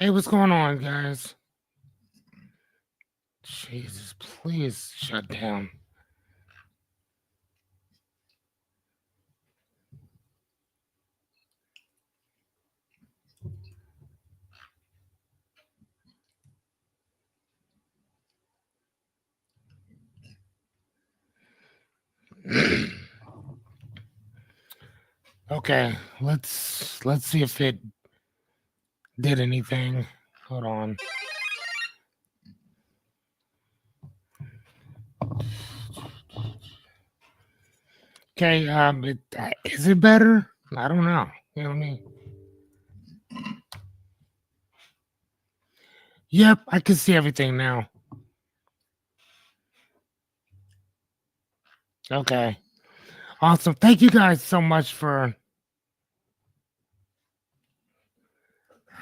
Hey, what's going on, guys? Jesus, please shut down. Okay, let's see if it did anything. Hold on. Okay, is it better? I don't know. You know what I mean? Yep, I can see everything now. Okay, awesome. Thank you guys so much for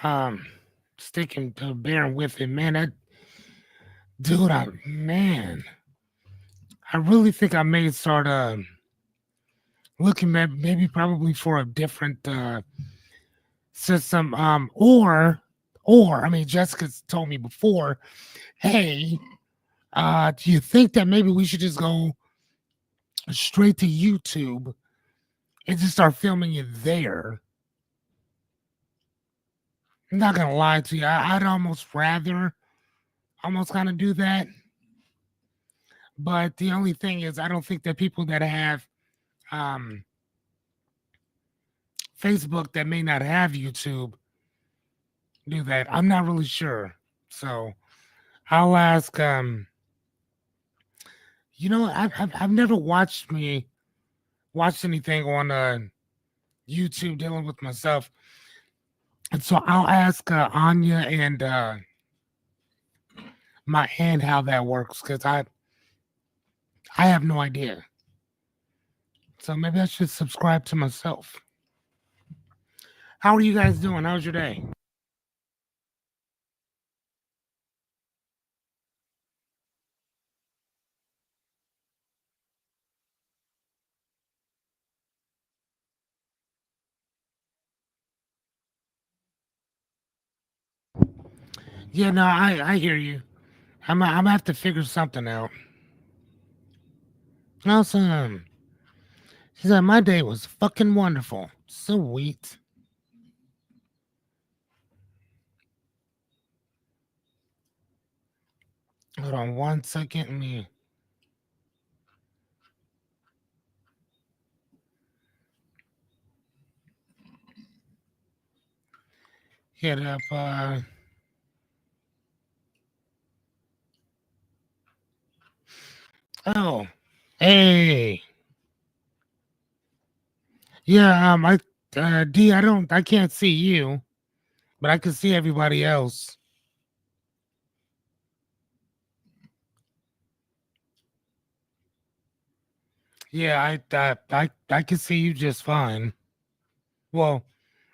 um sticking to bearing with it, man. Dude, man, I really think I may start looking at maybe probably for a different system or I mean Jessica's told me before, hey, do you think that maybe we should just go straight to YouTube and just start filming it there? I'm not gonna lie to you, I'd almost rather almost kind of do that, but the only thing is I don't think that people that have um Facebook that may not have YouTube do that. I'm not really sure, so I'll ask. I've never watched anything on YouTube dealing with myself, and so I'll ask Anya and my aunt how that works because I have no idea. So maybe I should subscribe to myself. How are you guys doing? How's your day? Yeah, no, I hear you. I'm gonna have to figure something out. Awesome. She said my day was fucking wonderful. Sweet. Hold on one second. Let me hit up. Oh, hey, yeah. D, I can't see you, but I can see everybody else. Yeah, I can see you just fine. Well,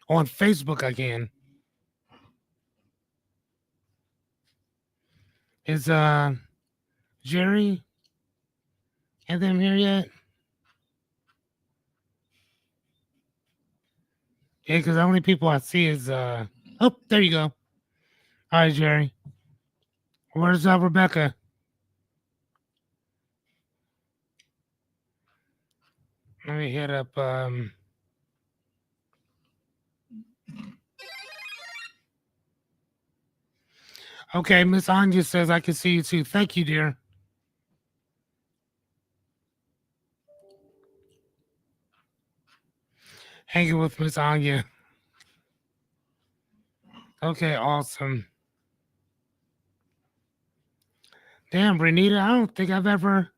on Facebook I can. Is Jerry and them here yet? Yeah, because the only people I see is oh, there you go. All right, Jerry. Where's Rebecca? Let me hit up okay, Miss Anya says I can see you too. Thank you, dear. Hanging with Miss Anya. Okay, awesome. Damn, Renita, I don't think I've ever.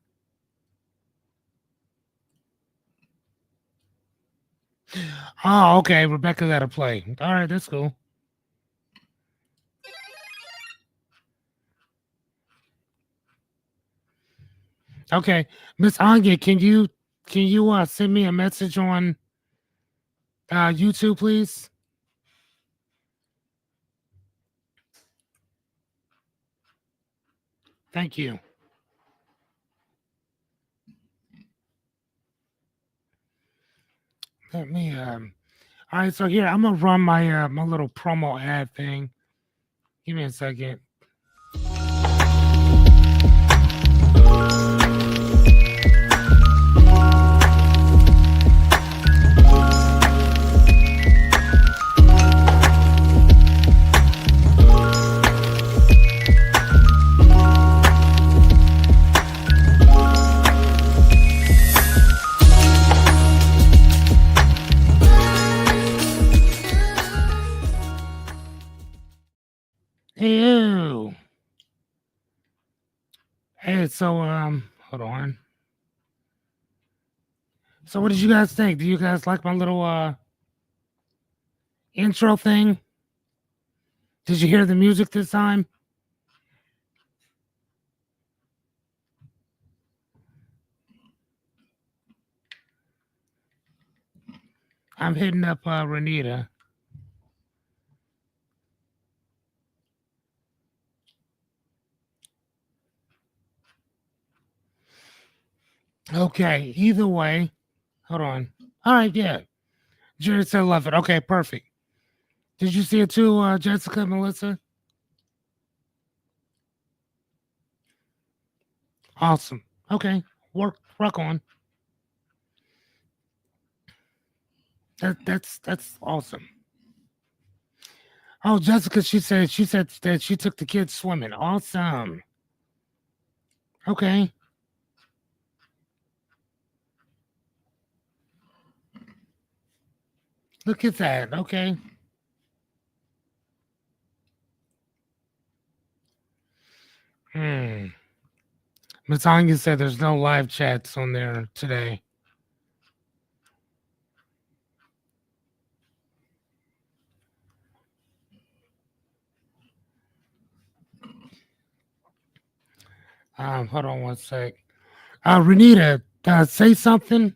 Oh, okay. Rebecca's at a play. All right, that's cool. Okay, Miss Anya, can you send me a message on YouTube, please? Thank you. Let me. All right, so here I'm gonna run my my little promo ad thing. Give me a second. Ew. Hey, so hold on. So what did you guys think? Do you guys like my little intro thing? Did you hear the music this time? I'm hitting up Renita. Okay, either way. Hold on. All right, yeah. Jared said love it. Okay, perfect. Did you see it too, Jessica, Melissa? Awesome. Okay, work on. That's awesome. Oh, Jessica, she said that she took the kids swimming. Awesome. Okay. Look at that. Okay. Matanya said there's no live chats on there today. Hold on one sec. Renita, say something.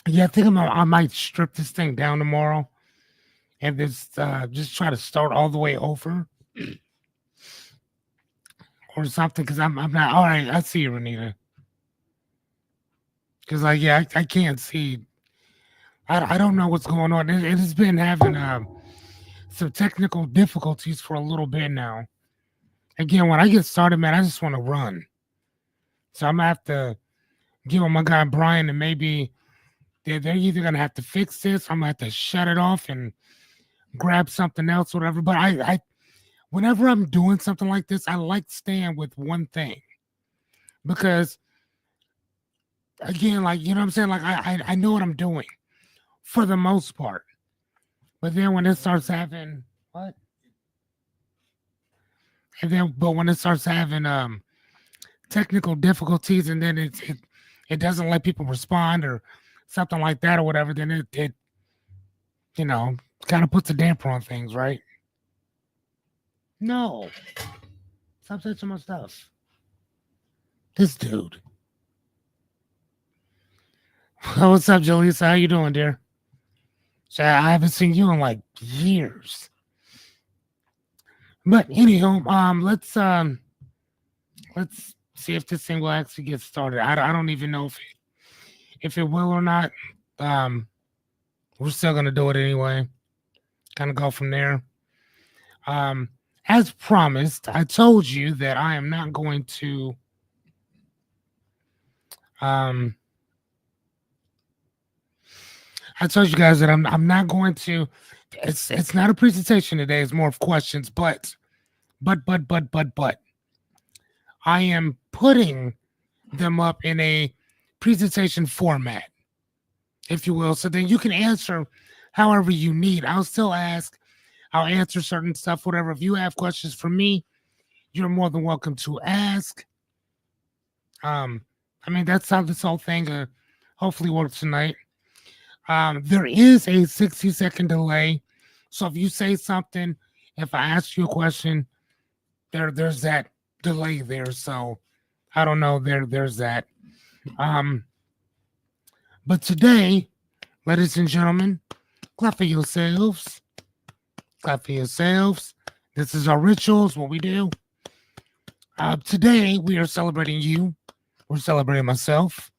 Yeah, I think I might strip this thing down tomorrow and just try to start all the way over or something because I'm not all right. I see you, Renita. Because I can't see. I don't know what's going on. It has been having some technical difficulties for a little bit now. Again, when I get started, man, I just want to run. So I'm gonna have to give my guy Brian and maybe they're either gonna have to fix this. I'm gonna have to shut it off and grab something else, whatever. But I whenever I'm doing something like this, I like staying with one thing because again, like you know what I'm saying, like I know what I'm doing for the most part. But then when it starts having what? And then but when it starts having technical difficulties and then it doesn't let people respond or something like that or whatever, then it you know kind of puts a damper on things, right? No. Stop touching my stuff. This dude. What's up, Jaleesa? How you doing, dear? So I haven't seen you in like years. But anyhow, let's see if this thing will actually get started. I don't even know if it will or not. We're still gonna do it anyway. Kind of go from there. As promised, I told you that I am not going to I told you guys that I'm not going to it's not a presentation today, it's more of questions, but I am putting them up in a presentation format, if you will. So then you can answer however you need. I'll still ask, I'll answer certain stuff, whatever. If you have questions for me, you're more than welcome to ask. I mean, that's how this whole thing hopefully works tonight. There is a 60-second delay. So if you say something, if I ask you a question, there's that delay there. So I don't know. There's that. But today, ladies and gentlemen, clap for yourselves. Clap for yourselves. This is our rituals, what we do. Today, we are celebrating you. We're celebrating myself.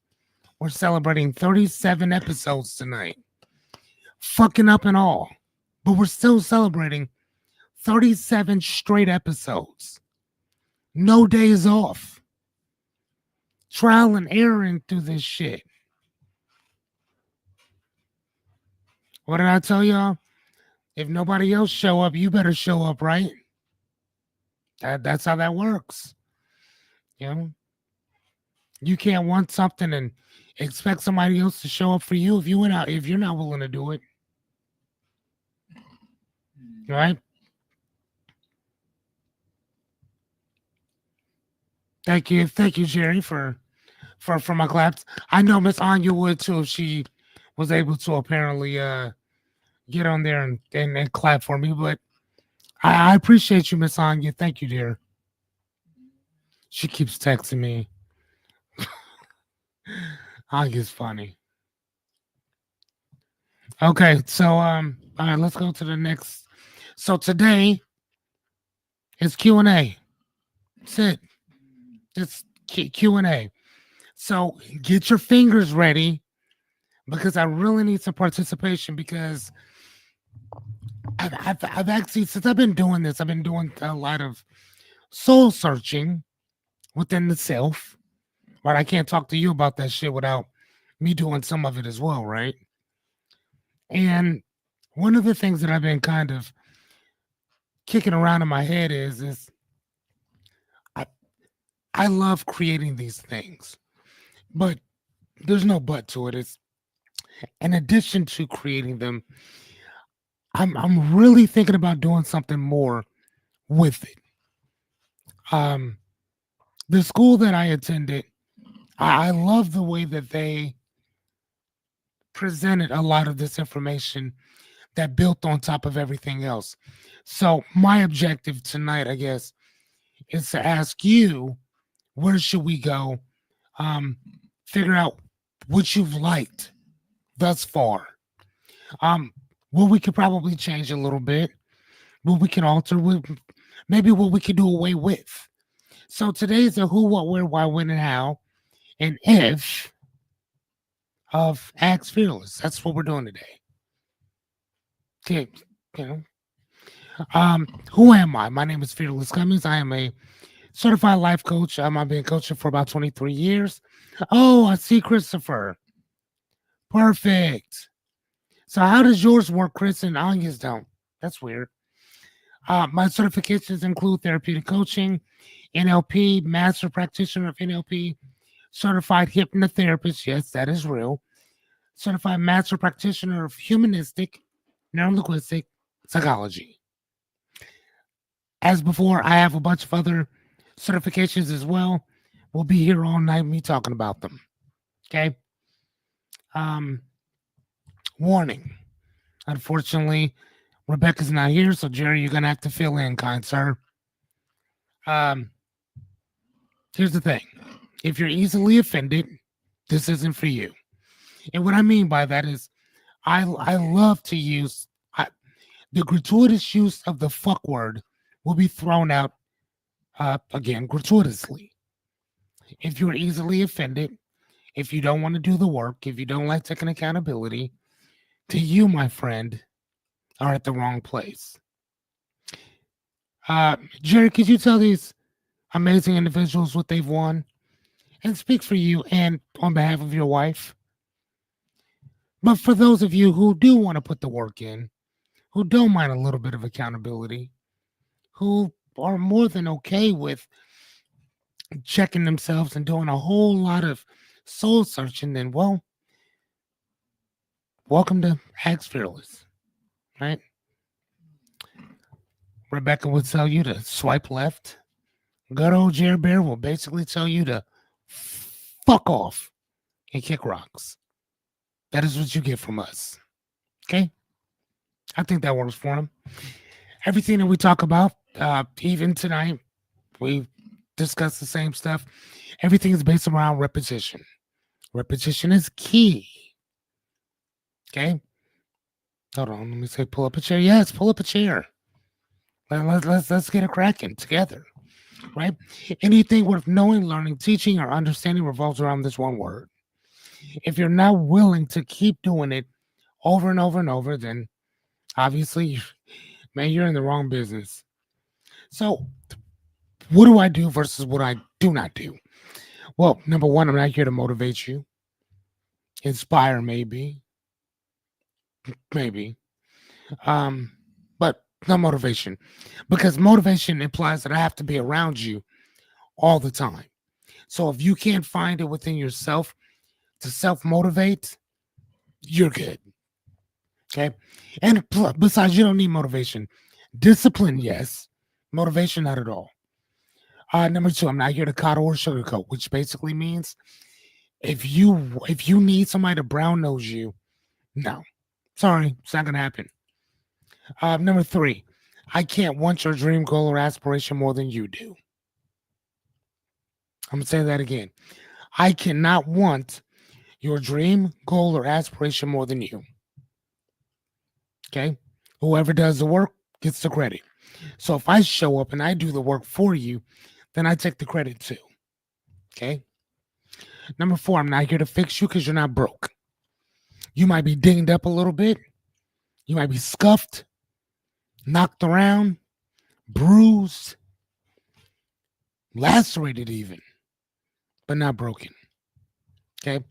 We're celebrating 37 episodes tonight. Fucking up and all. but we're still celebrating 37 straight episodes. No days off. Trial and erroring through this shit. What did I tell y'all? If nobody else show up, you better show up, right? That's how that works. You know, you can't want something and expect somebody else to show up for you if you're not willing to do it. Right? Thank you, Jerry, for my claps. I know Miss Anya would too if she was able to apparently get on there and clap for me. But I appreciate you, Miss Anya. Thank you, dear. She keeps texting me. Anya's funny. Okay, so all right, let's go to the next. So today is Q&A. That's it. It's Q&A. So get your fingers ready because I really need some participation because I've actually, since I've been doing this, I've been doing a lot of soul searching within the self. Right? I can't talk to you about that shit without me doing some of it as well, right? And one of the things that I've been kind of kicking around in my head is I love creating these things, but there's no but to it. It's in addition to creating them, I'm really thinking about doing something more with it. The school that I attended, I love the way that they presented a lot of this information that built on top of everything else. So my objective tonight, I guess, is to ask you, where should we go? Figure out what you've liked thus far. What we could probably change a little bit, what we can alter, maybe what we could do away with. So today's a who, what, where, why, when, and how, and if of Ask Fearless. That's what we're doing today. Okay, you know. Who am I? My name is Fearless Cummings. I am a certified life coach. I've been coaching for about 23 years. Oh, I see Christopher. Perfect. So how does yours work, Chris, and Anya's don't? That's weird. My certifications include therapeutic coaching, NLP, master practitioner of NLP, certified hypnotherapist. Yes, that is real. Certified master practitioner of humanistic, neurolinguistic psychology. As before, I have a bunch of other certifications as well. We'll be here all night, me talking about them. Okay. Warning. Unfortunately, Rebecca's not here, so Jerry, you're gonna have to fill in, kind sir. Here's the thing. If you're easily offended, this isn't for you. And what I mean by that is I love to use the gratuitous use of the fuck word will be thrown out again gratuitously. If you're easily offended, if you don't want to do the work, if you don't like taking accountability, to you, my friend, are at the wrong place. Jerry, could you tell these amazing individuals what they've won and speak for you and on behalf of your wife? But for those of you who do want to put the work in, who don't mind a little bit of accountability, who are more than okay with checking themselves and doing a whole lot of soul searching, then, well, welcome to Ask Fearless, right? Rebecca would tell you to swipe left. Good old Jerry Bear will basically tell you to fuck off and kick rocks. That is what you get from us. Okay? I think that works for him. Everything that we talk about, even tonight, we discuss the same stuff. Everything is based around repetition. Repetition is key. Okay? Hold on, let me say pull up a chair. Yes, pull up a chair. Let's get it cracking together. Right? Anything worth knowing, learning, teaching, or understanding revolves around this one word. If you're not willing to keep doing it over and over and over, then Obviously, man, you're in the wrong business. So, what do I do versus what I do not do? Well, number one, I'm not here to motivate you, inspire, maybe, um, but no motivation, because motivation implies that I have to be around you all the time. So if you can't find it within yourself to self motivate, you're good. Okay. And besides, you don't need motivation. Discipline, yes. Motivation, not at all. Number two, I'm not here to coddle or sugarcoat, which basically means if you need somebody to brown nose you, no, sorry, it's not gonna happen. Number three, I can't want your dream, goal, or aspiration more than you do. I'm gonna say that again. I cannot want your dream, goal, or aspiration more than you. Okay, whoever does the work gets the credit. So if I show up and I do the work for you, then I take the credit too. Okay. Number four, I'm not here to fix you because you're not broke. You might be dinged up a little bit. You might be scuffed, knocked around, bruised, lacerated even, but not broken. Okay.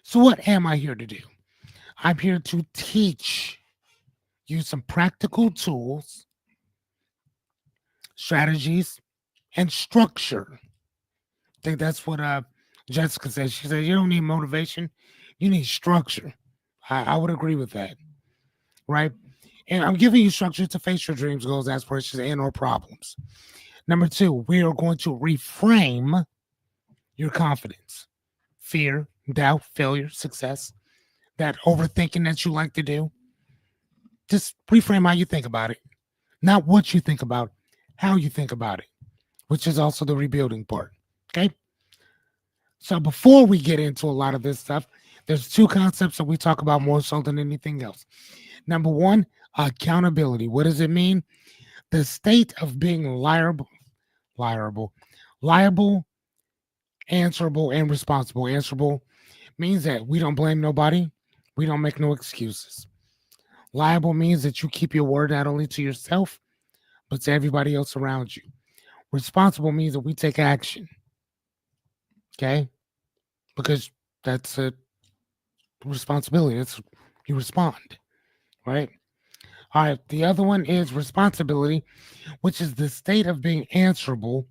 So what am I here to do? I'm here to teach you some practical tools, strategies, and structure. I think that's what Jessica said. She said, you don't need motivation, you need structure. I would agree with that, right? And I'm giving you structure to face your dreams, goals, aspirations, and or problems. Number two, we are going to reframe your confidence, fear, doubt, failure, success, that overthinking that you like to do. Just reframe how you think about it, not what you think about, how you think about it, which is also the rebuilding part. Okay. So before we get into a lot of this stuff, there's two concepts that we talk about more so than anything else. Number one, accountability. What does it mean? The state of being liable, answerable, and responsible. Answerable means that we don't blame nobody. We don't make no excuses. Liable means that you keep your word not only to yourself, but to everybody else around you. Responsible means that we take action. Okay? Because that's a responsibility. That's you respond, right? All right. The other one is responsibility, which is the state of being answerable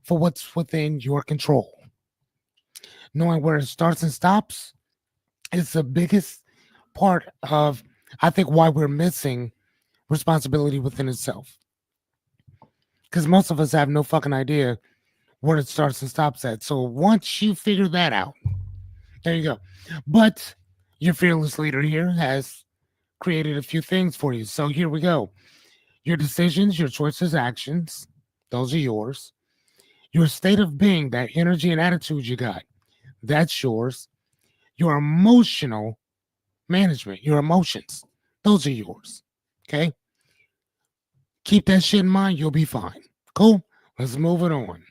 for what's within your control. Knowing where it starts and stops is the biggest part of, I think, why we're missing responsibility within itself. Because most of us have no fucking idea where it starts and stops at. So once you figure that out, there you go. But your fearless leader here has created a few things for you. So here we go. Your decisions, your choices, actions, those are yours. Your state of being, that energy and attitude you got, that's yours. Your emotional management, your emotions, those are yours. Okay? Keep that shit in mind, you'll be fine. Cool? Let's move it on.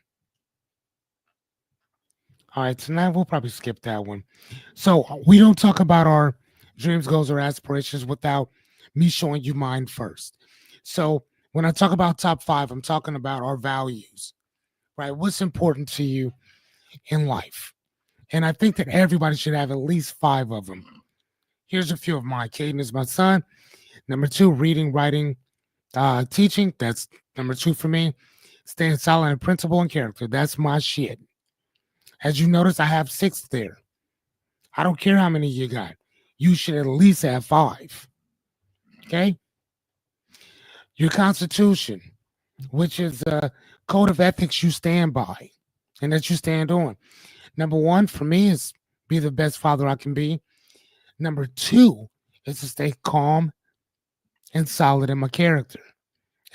All right, tonight we'll probably skip that one. So we don't talk about our dreams, goals, or aspirations without me showing you mine first. So when I talk about top five, I'm talking about our values, right? What's important to you in life? And I think that everybody should have at least five of them. Here's a few of mine. Caden is my son. Number two, reading, writing, teaching. That's number two for me. Staying solid in principle and character. That's my shit. As you notice, I have six there. I don't care how many you got. You should at least have five. Okay? Your constitution, which is a code of ethics you stand by and that you stand on. Number one for me is be the best father I can be. Number two is to stay calm and solid in my character.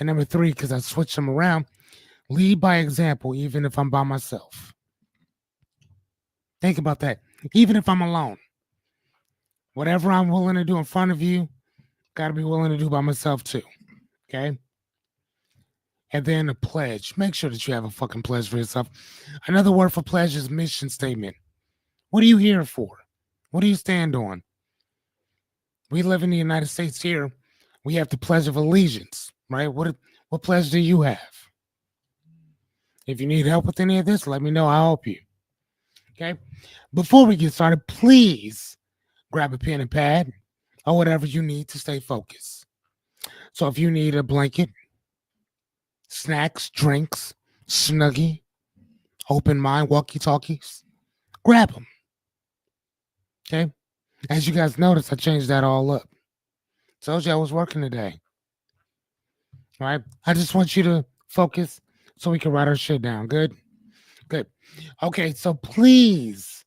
And number three, because I switch them around, lead by example, even if I'm by myself. Think about that. Even if I'm alone, whatever I'm willing to do in front of you, got to be willing to do by myself too. Okay. And then a pledge. Make sure that you have a fucking pledge for yourself. Another word for pledge is mission statement. What are you here for? What do you stand on? We live in the United States here. We have the pledge of allegiance, right? What pledge do you have? If you need help with any of this, let me know. I'll help you. Okay. Before we get started, please grab a pen and pad or whatever you need to stay focused. So if you need a blanket, snacks, drinks, snuggie, open mind, walkie talkies, grab them. Okay. As you guys noticed, I changed that all up. Told you I was working today. All right. I just want you to focus so we can write our shit down. Good. Good. Okay. So please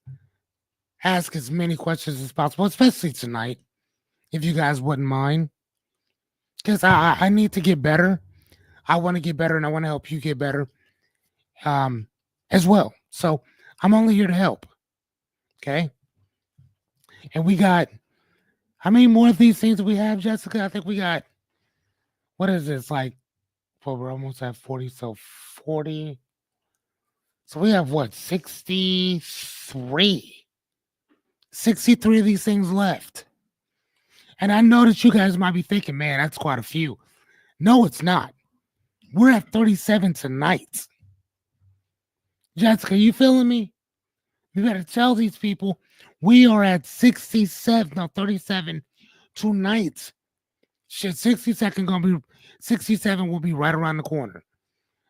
ask as many questions as possible, especially tonight, if you guys wouldn't mind. Because I need to get better. I want to get better and I want to help you get better um, as well. So I'm only here to help. Okay. And we got, how many more of these things do we have, Jessica? I think we got, what is this? Like, well, we're almost at 40. So 40. So we have what? 63. 63 of these things left. And I know that you guys might be thinking, man, that's quite a few. No, it's not. We're at 37 tonight. Jessica, you feeling me? You better tell these people we are at 67, no, 37 tonight. Shit, 67 gonna be 67 will be right around the corner.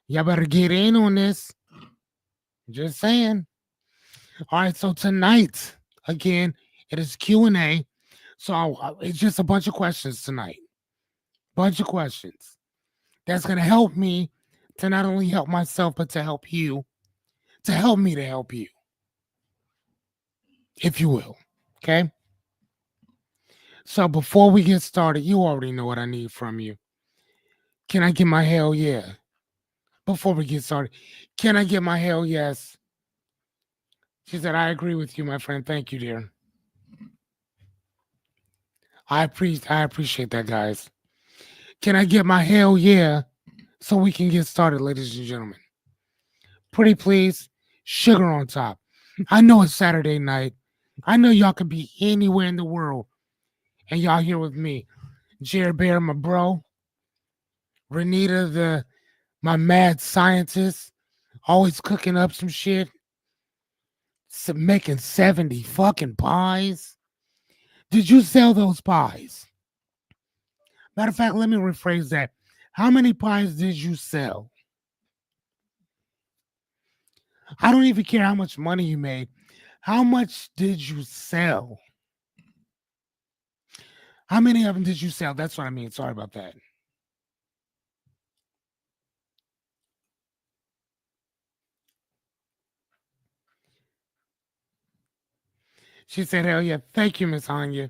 Y'all better get in on this. Just saying. All right, so tonight, again, it is Q&A. So it's just a bunch of questions tonight. Bunch of questions. That's gonna help me to not only help myself, but to help you, to help me to help you, if you will. Okay. So before we get started, you already know what I need from you. Can I get my hell yeah? Before we get started, can I get my hell yes? She said, I agree with you, my friend. Thank you, dear. I appreciate that, guys. Can I get my hell yeah so we can get started, ladies and gentlemen? Pretty please, sugar on top. I know it's Saturday night. I know y'all could be anywhere in the world, and y'all here with me. Jared Bear, my bro. Renita, my mad scientist, always cooking up some shit, making 70 fucking pies. Did you sell those pies? Matter of fact, let me rephrase that. How many pies did you sell? I don't even care how much money you made. How much did you sell? How many of them did you sell? That's what I mean. Sorry about that. She said, hell yeah. Thank you, Miss Anya.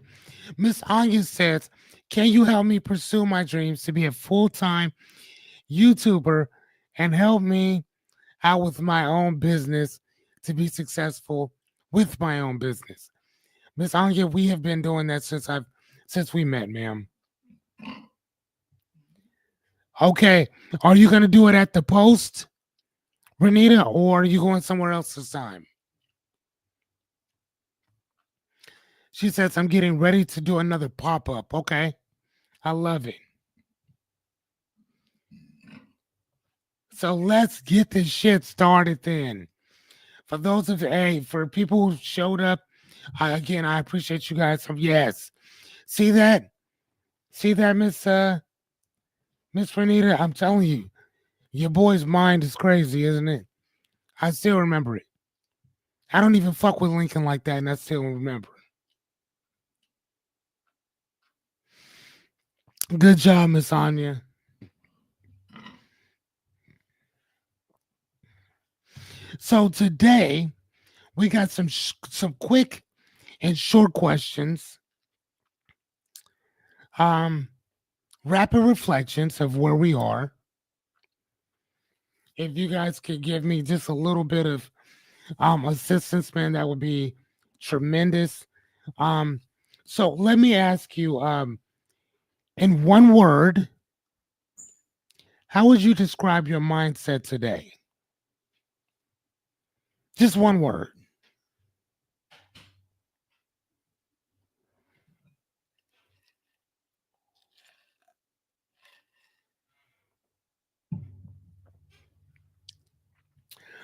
Miss Anya says, can you help me pursue my dreams to be a full-time YouTuber and help me out with my own business to be successful with my own business? Miss Anya, we have been doing that since we met, ma'am. Okay. Are you gonna do it at the post, Renita, or are you going somewhere else this time? She says, I'm getting ready to do another pop-up. Okay. I love it. So let's get this shit started then. For those of for people who showed up, again, I appreciate you guys. Yes. See that? See that, Miss Renita? I'm telling you, your boy's mind is crazy, isn't it? I still remember it. I don't even fuck with Lincoln like that, and I still remember it. Good job, Miss Anya. So today we got some quick and short questions. Rapid reflections of where we are. If you guys could give me just a little bit of assistance, man, that would be tremendous. So let me ask you, in one word, how would you describe your mindset today? Just one word.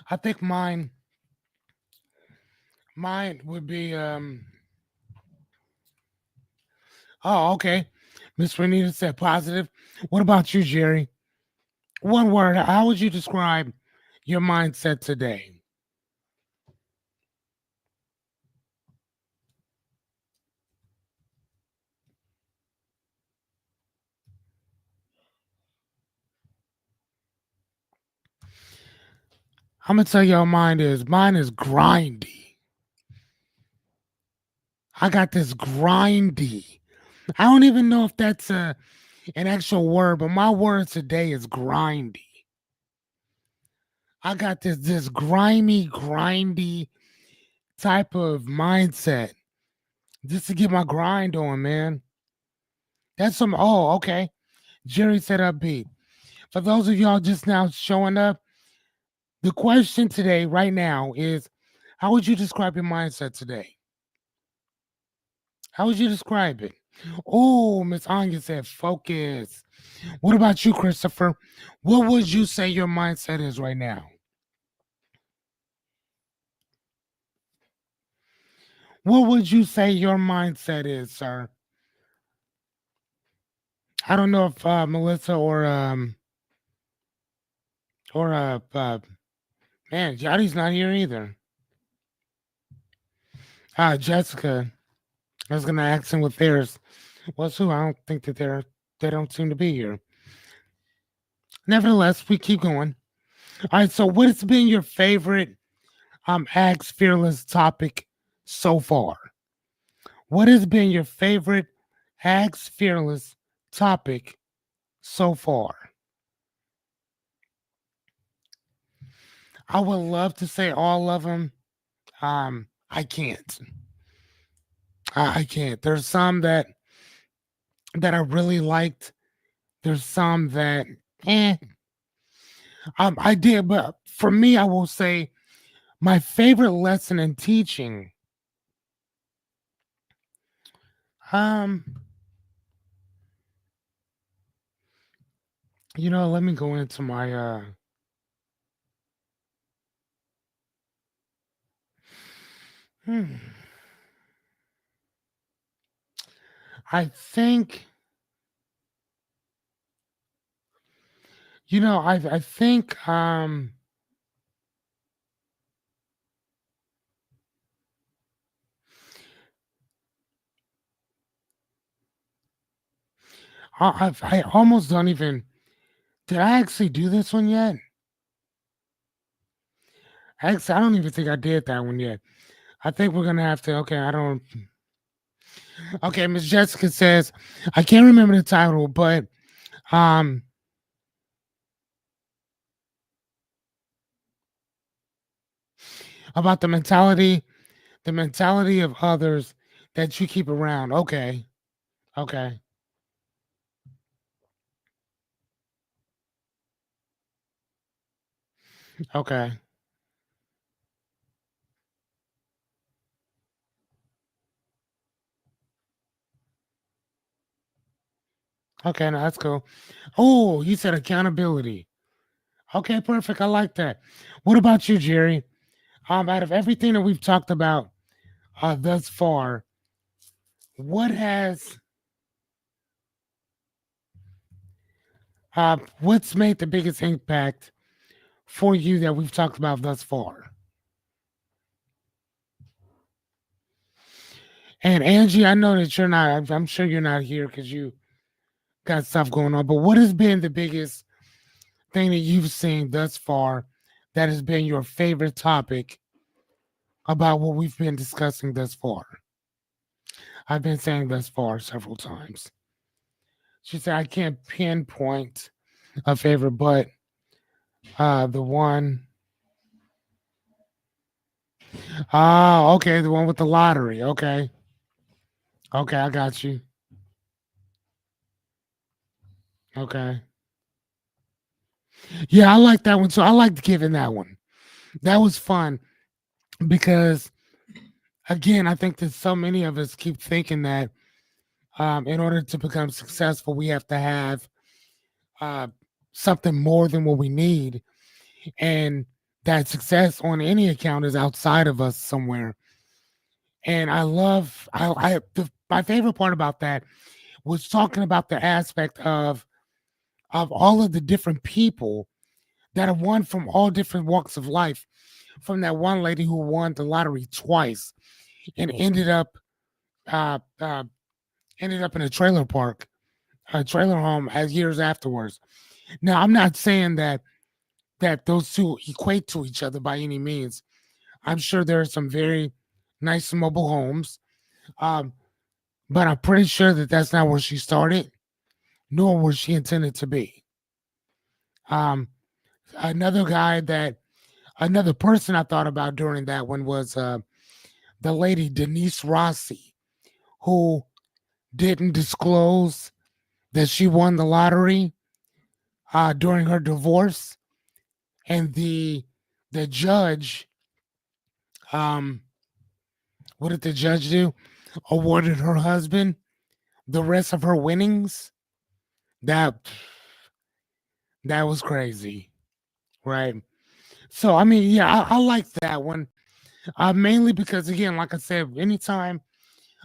I think mine would be oh, okay. Miss Renita said positive. What about you, Jerry? One word. How would you describe your mindset today? I'm gonna tell you how mine is. Mine is grindy. I got this grindy. I don't even know if that's an actual word, but my word today is grindy. I got this grimy, grindy type of mindset just to get my grind on, man. That's some. Oh, okay. Jerry said upbeat. For those of y'all just now showing up, the question today, right now, is how would you describe your mindset today? How would you describe it? Oh, Miss Anya said focus. What about you, Christopher? What would you say your mindset is right now? What would you say your mindset is, sir? I don't know if Melissa or man, Johnny's not here either. Jessica. I was gonna ask him what theirs was. Who I don't think that they don't seem to be here. Nevertheless, we keep going. All right. So, what has been your favorite Axe Fearless topic so far? What has been your favorite Axe Fearless topic so far? I would love to say all of them. I can't. I can't. There's some that I really liked. There's some that eh. I did, but for me, I will say my favorite lesson in teaching. Um, let me go into my hmm. I think I think I almost don't even. Did I actually do this one yet? Actually, I don't even think I did that one yet. I think we're gonna have to. Okay, I don't. Okay, Miss Jessica says I can't remember the title, but um, about the mentality of others that you keep around. Okay, okay, okay, okay. No, that's cool. Oh, you said accountability. Okay, perfect. I like that. What about you, Jerry? Out of everything that we've talked about thus far, what has what's made the biggest impact for you that we've talked about thus far? And Angie, I know that you're not. I'm sure you're not here because you got stuff going on. But what has been the biggest thing that you've seen thus far that has been your favorite topic about what we've been discussing thus far? I've been saying thus far several times. She said I can't pinpoint a favorite, but the one. Oh, okay, the one with the lottery. Okay, okay, I got you. Okay, yeah, I like that one. So I liked giving that one. That was fun because again, I think that so many of us keep thinking that in order to become successful, we have to have uh, something more than what we need, and that success on any account is outside of us somewhere. And I love my favorite part about that was talking about the aspect of all of the different people that have won from all different walks of life. From that one lady who won the lottery twice and uh, uh, ended up in a trailer park, a trailer home, as years afterwards. Now, I'm not saying that those two equate to each other by any means. I'm sure there are some very nice mobile homes, um, but I'm pretty sure that that's not where she started, nor where she intended to be. Um, another guy that another person I thought about during that one was the lady Denise Rossi, who didn't disclose that she won the lottery during her divorce, and the judge, um, what did the judge do? Awarded her husband the rest of her winnings. That that was crazy, right? So I mean, yeah, I like that one. Mainly because again, like I said, anytime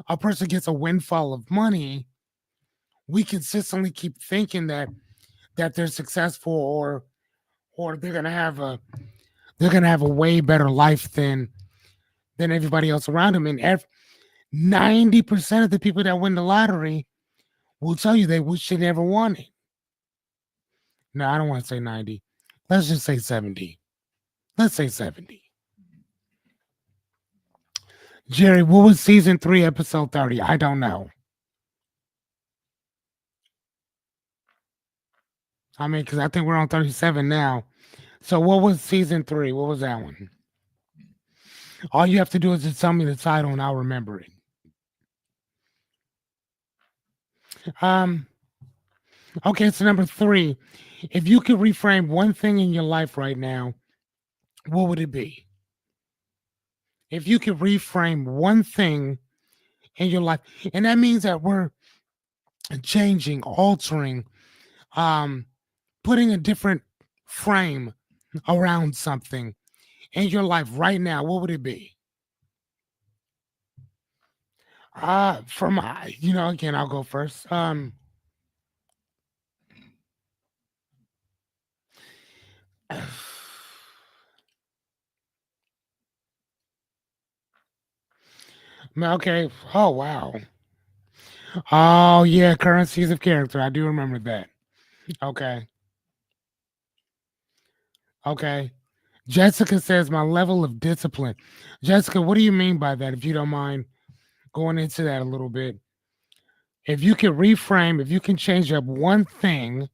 a person gets a windfall of money, we consistently keep thinking that they're successful or they're gonna have a way better life than everybody else around them. And 90% of the people that win the lottery will tell you they wish they never won it. No, I don't want to say 90. Let's just say 70. Let's say 70. Jerry, what was season 3, episode 30? I don't know. I mean, because I think we're on 37 now. So what was season 3? What was that one? All you have to do is just tell me the title and I'll remember it. Um, okay, so number 3. If you could reframe one thing in your life right now, what would it be? If you could reframe one thing in your life, and that means that we're changing, altering, um, putting a different frame around something in your life right now, what would it be? From again, I'll go first. Okay. Oh wow. Oh yeah, currencies of character. I do remember that. Okay. Okay. Jessica says my level of discipline. Jessica, what do you mean by that? If you don't mind going into that a little bit. If you can reframe, if you can change up one thing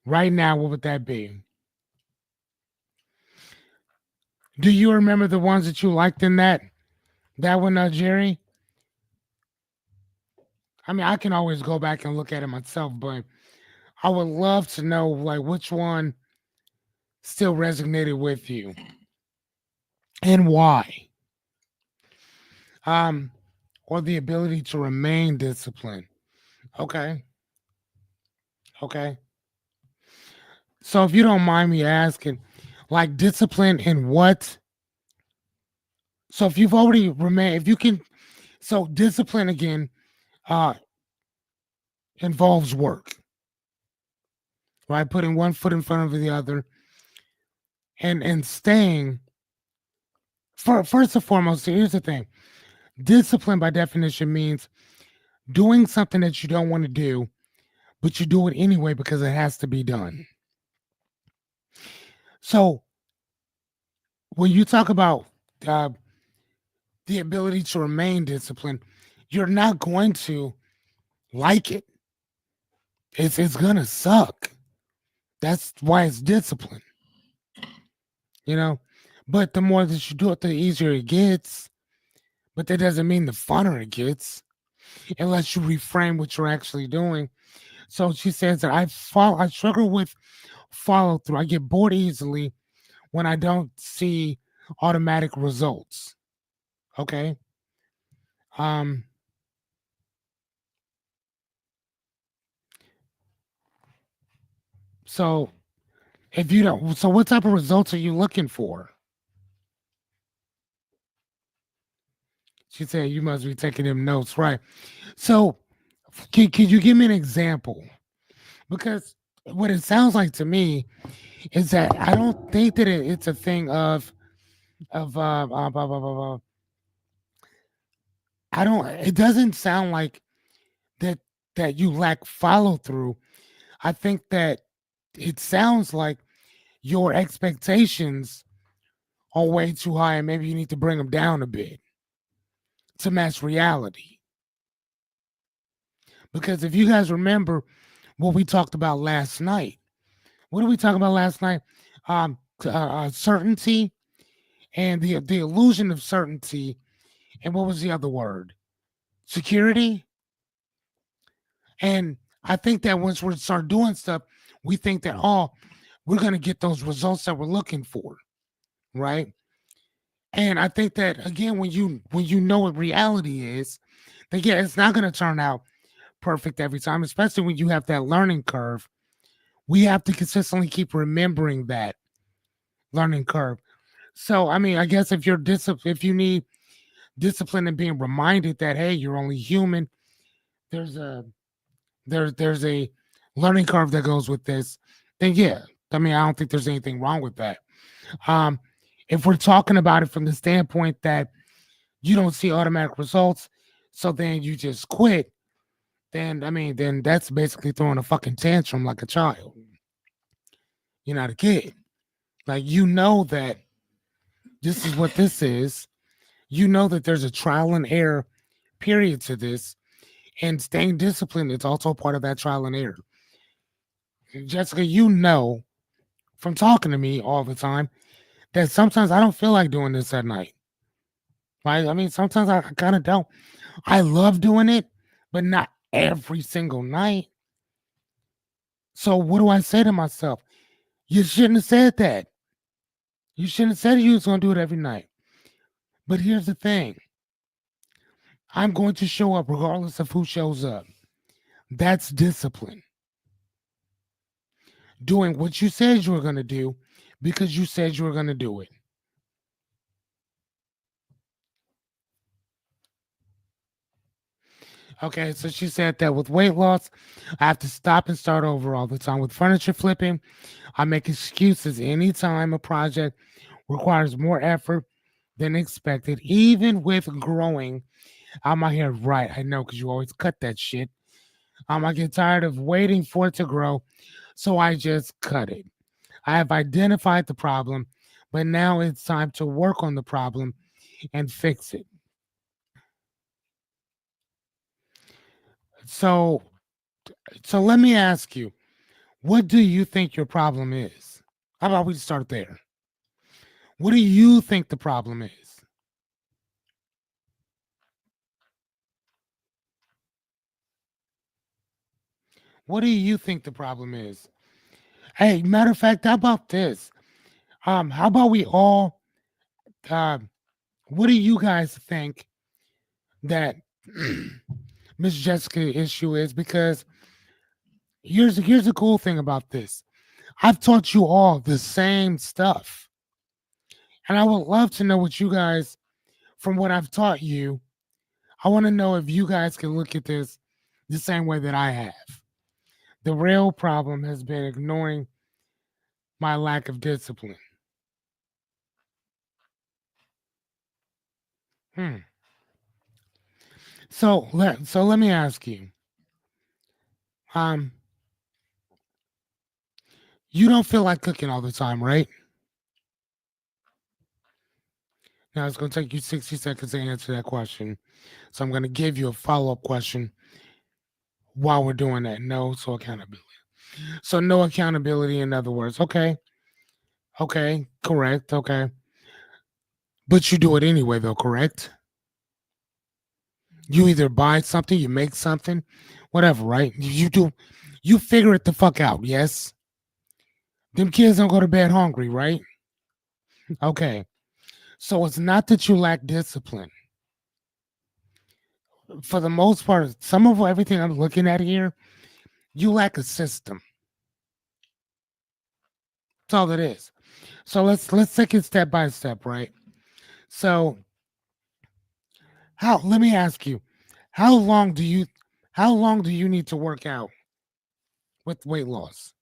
right now, what would that be? Do you remember the ones that you liked in that one, Jerry? I mean, I can always go back and look at it myself, but I would love to know like which one still resonated with you and why. Um, or the ability to remain disciplined. Okay, okay. So if you don't mind me asking, like discipline in what? So if you've already remained, if you can, so discipline again uh involves work, right? Putting one foot in front of the other and staying. First and foremost, here's the thing: discipline by definition means doing something that you don't want to do, but you do it anyway because it has to be done. So when you talk about uh, the ability to remain disciplined, you're not going to like it. It's gonna suck. That's why it's discipline, you know. But the more that you do it, the easier it gets. But that doesn't mean the funner it gets, unless you reframe what you're actually doing. So she says that I struggle with follow through. I get bored easily when I don't see automatic results. Okay. Um, so If you don't, so what type of results are you looking for? She said you must be taking them notes, right? So, could you give me an example? Because what it sounds like to me is that I don't think that it's a thing of blah, blah, blah, blah. I don't. It doesn't sound like that you lack follow through. I think that it sounds like your expectations are way too high, and maybe you need to bring them down a bit to match reality. Because if you guys remember what we talked about last night, what did we talk about last night? Certainty and the illusion of certainty, and what was the other word? Security. And I think that once we start doing stuff, we think that we're gonna get those results that we're looking for, right? And I think that again, when you know what reality is, that yeah, it's not gonna turn out perfect every time, especially when you have that learning curve. We have to consistently keep remembering that learning curve. So I mean, I guess if if you need discipline and being reminded that hey, you're only human, there's a there's a learning curve that goes with this, then yeah, I mean, I don't think there's anything wrong with that. Um, if we're talking about it from the standpoint that you don't see automatic results, so then you just quit, then I mean, then that's basically throwing a fucking tantrum like a child. You're not a kid. Like you know that this is what this is. You know that there's a trial and error period to this, and staying disciplined is also part of that trial and error. Jessica, you know from talking to me all the time that sometimes I don't feel like doing this at night. Right? I mean, sometimes I kind of don't. I love doing it, but not every single night. So what do I say to myself? You shouldn't have said that. You shouldn't have said you was going to do it every night. But here's the thing. I'm going to show up regardless of who shows up. That's discipline. Doing what you said you were going to do because you said you were going to do it. Okay, so she said that with weight loss, I have to stop and start over all the time. With furniture flipping, I make excuses anytime a project requires more effort than expected. Even with growing, I'm out here, right? I know because you always cut that shit. I get tired of waiting for it to grow, so I just cut it. I have identified the problem, but now it's time to work on the problem and fix it. So, so let me ask you, what do you think your problem is? How about we start there? What do you think the problem is? What do you think the problem is? Hey, matter of fact, how about this? How about we all uh what do you guys think that Miss Jessica issue is? Because here's the cool thing about this. I've taught you all the same stuff. And I would love to know what you guys, from what I've taught you, I want to know if you guys can look at this the same way that I have. The real problem has been ignoring my lack of discipline. Hmm. So let me ask you. Um, you don't feel like cooking all the time, right? Now it's going to take you 60 seconds to answer that question. So I'm going to give you a follow up question while we're doing that. No, so accountability. So no accountability, in other words. Okay. Okay. Correct. Okay. But you do it anyway, though, correct? You either buy something, you make something, whatever, right? You figure it the fuck out, yes? Them kids don't go to bed hungry, right? Okay. So it's not that you lack discipline. For the most part, some of everything I'm looking at here, you lack a system. That's all it is. So let's take it step by step, right? So how let me ask you, how long do you how long do you need to work out with weight loss?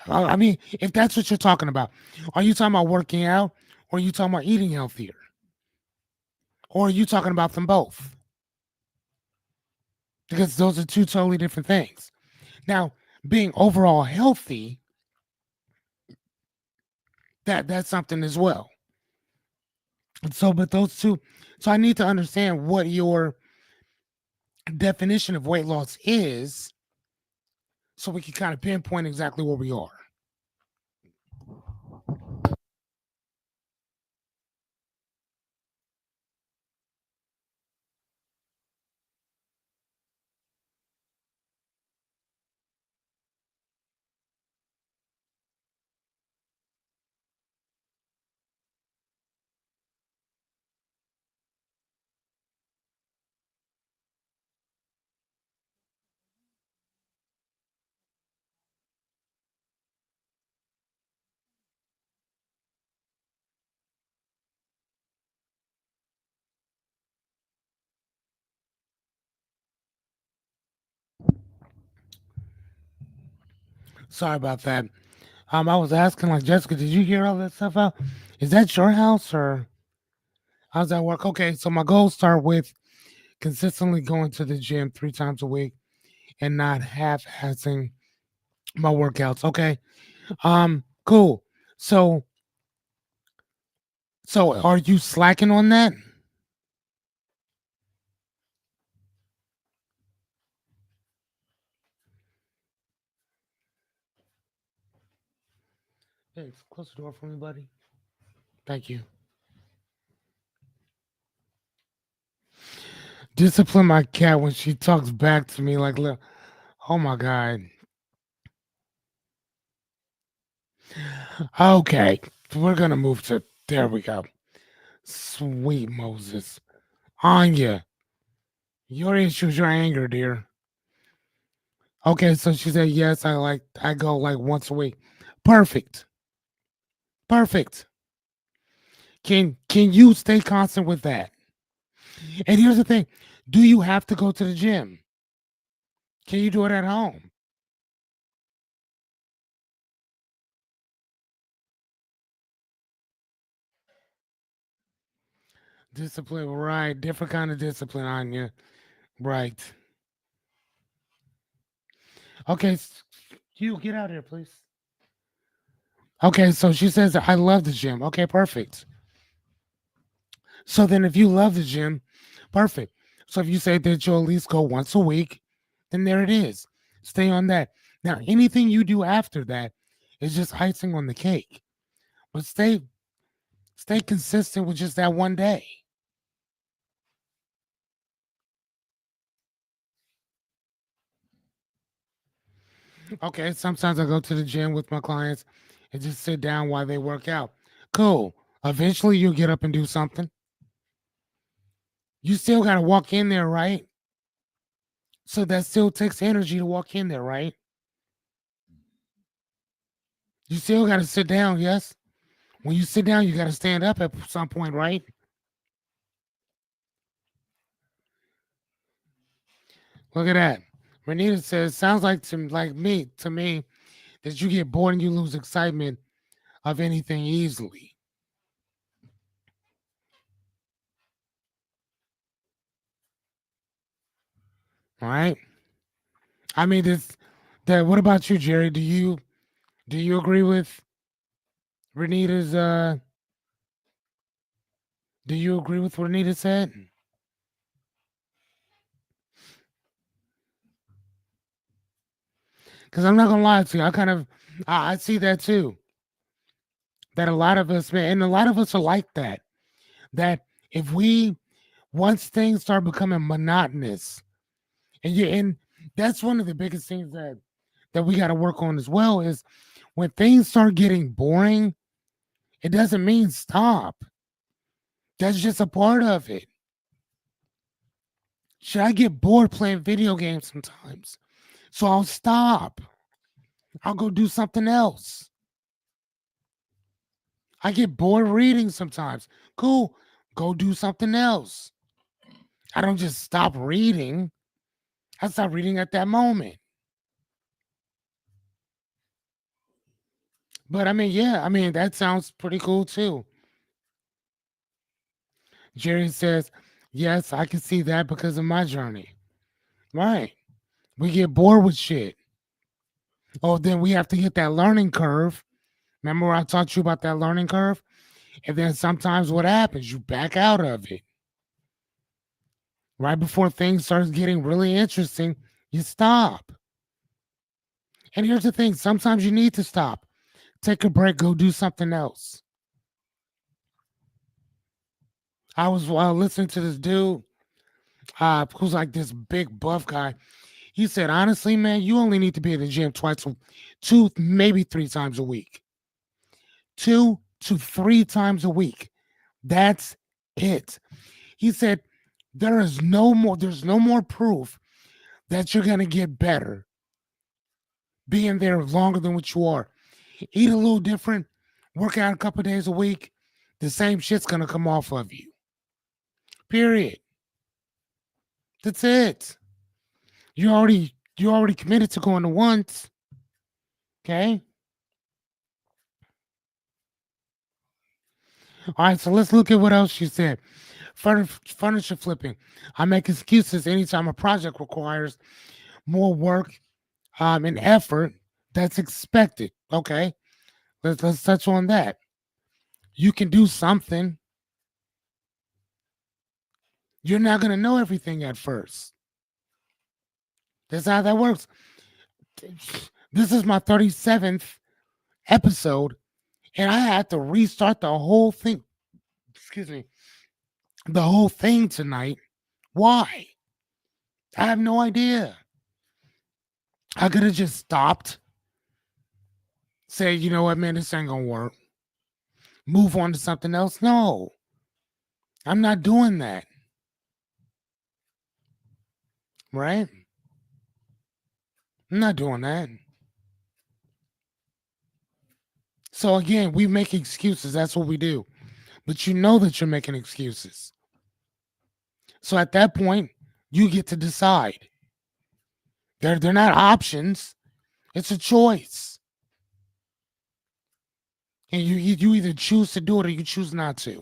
I mean, if that's what you're talking about, are you talking about working out or are you talking about eating healthier? Or are you talking about them both? Because those are two totally different things. Now, being overall healthy, that's something as well. So, but those two, so I need to understand what your definition of weight loss is so we can kind of pinpoint exactly where we are. Sorry about that. I was asking, like, Jessica, did you hear all that stuff out? Is that your house or how's that work? Okay, so my goals start with consistently going to the gym 3 times a week and not half-assing my workouts. Okay. Cool. So are you slacking on that? Hey, close the door for me, buddy. Thank you. Discipline my cat when she talks back to me like, look, oh my God. Okay, we're gonna move to there we go. Sweet Moses. Anya, your issues, your anger, dear. Okay, so she said yes, I go like once a week. Perfect. Perfect. Can you stay constant with that? And here's the thing. Do you have to go to the gym? Can you do it at home? Discipline, right. Different kind of discipline on you. Right. Okay, you get out of here, please. Okay, so she says, I love the gym. Okay, perfect. So then if you love the gym, perfect. So if you say that you'll at least go once a week, then there it is. Stay on that. Now, anything you do after that is just icing on the cake. But stay consistent with just that one day. Okay, sometimes I go to the gym with my clients and just sit down while they work out. Cool. Eventually you'll get up and do something. You still got to walk in there, right? So that still takes energy to walk in there, right? You still got to sit down, yes? When you sit down, you got to stand up at some point, right? Look at that. Renita says, sounds to me, that you get bored and you lose excitement of anything easily. All right. I mean, this that what about you, Jerry? Do you agree with Renita's do you agree with what Renita said? Because I'm not gonna lie to you, I see that too. That a lot of us, man, and a lot of us are like that. That if we once things start becoming monotonous, and that's one of the biggest things that we got to work on as well is when things start getting boring, it doesn't mean stop. That's just a part of it. Should I get bored playing video games sometimes? So I'll stop. I'll go do something else. I get bored reading sometimes. Cool. Go do something else. I don't just stop reading. I stop reading at that moment. But I mean, yeah, I mean, that sounds pretty cool too. Jerry says, yes, I can see that because of my journey. Right. We get bored with shit. Oh, then we have to hit that learning curve. Remember I taught you about that learning curve? And then sometimes what happens? You back out of it. Right before things start getting really interesting, you stop. And here's the thing, sometimes you need to stop. Take a break, go do something else. I was listening to this dude who's like this big buff guy. He said, honestly, man, you only need to be at the gym twice, two, maybe three times a week. 2 to 3 times a week. That's it. He said, there's no more proof that you're gonna get better being there longer than what you are. Eat a little different, work out a couple days a week, the same shit's gonna come off of you. Period. That's it. You already committed to going to once. Okay. All right, so let's look at what else she said. Furniture flipping. I make excuses anytime a project requires more work and effort that's expected. Okay, let's touch on that. You can do something. You're not gonna know everything at first. That's how that works. This is my 37th episode, and I had to restart the whole thing. Excuse me, the whole thing tonight. Why? I have no idea. I could have just stopped, say, you know what, man, this ain't gonna work. Move on to something else. No, I'm not doing that. Right? I'm not doing that. So again, we make excuses. That's what we do. But you know that you're making excuses. So at that point, you get to decide. They're not options. It's a choice. And you either choose to do it or you choose not to.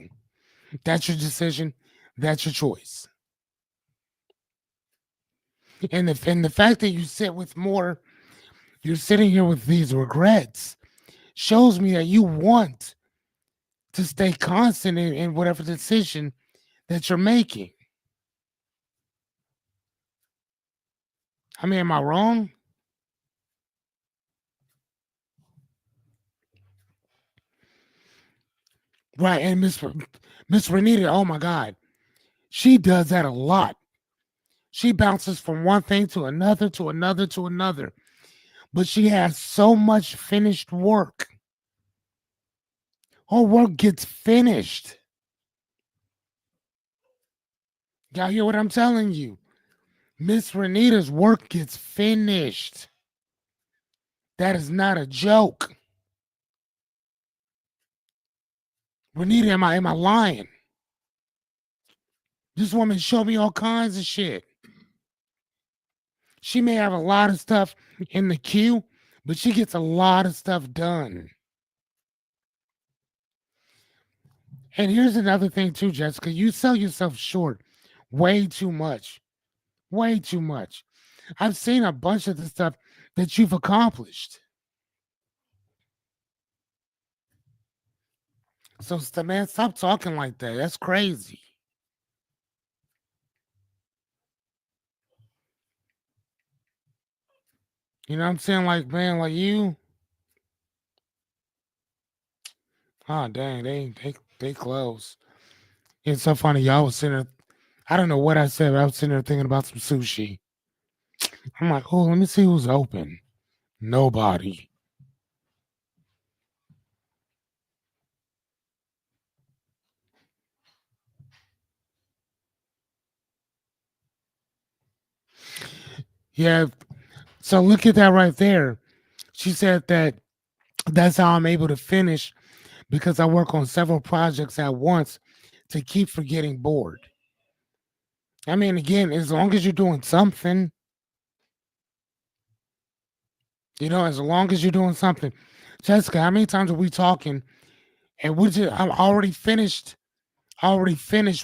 That's your decision. That's your choice. And the fact that you sit with more, you're sitting here with these regrets, shows me that you want to stay constant in whatever decision that you're making. I mean, am I wrong? Right. And Miss Renita, oh my God, she does that a lot. She bounces from one thing to another, to another, to another. But she has so much finished work. Her work gets finished. Y'all hear what I'm telling you? Miss Renita's work gets finished. That is not a joke. Renita, am I lying? This woman showed me all kinds of shit. She may have a lot of stuff in the queue, but she gets a lot of stuff done. And here's another thing too, Jessica. You sell yourself short way too much. Way too much. I've seen a bunch of the stuff that you've accomplished. So, man, stop talking like that. That's crazy. You know what I'm saying? Like, man, like you. Oh, dang, they close. It's so funny. Y'all was sitting there. I don't know what I said, but I was sitting there thinking about some sushi. I'm like, oh, let me see who's open. Nobody. Yeah. So look at that right there. She said that that's how I'm able to finish because I work on several projects at once to keep from getting bored. I mean, again, as long as you're doing something, as long as you're doing something. Jessica, how many times are we talking and I already finished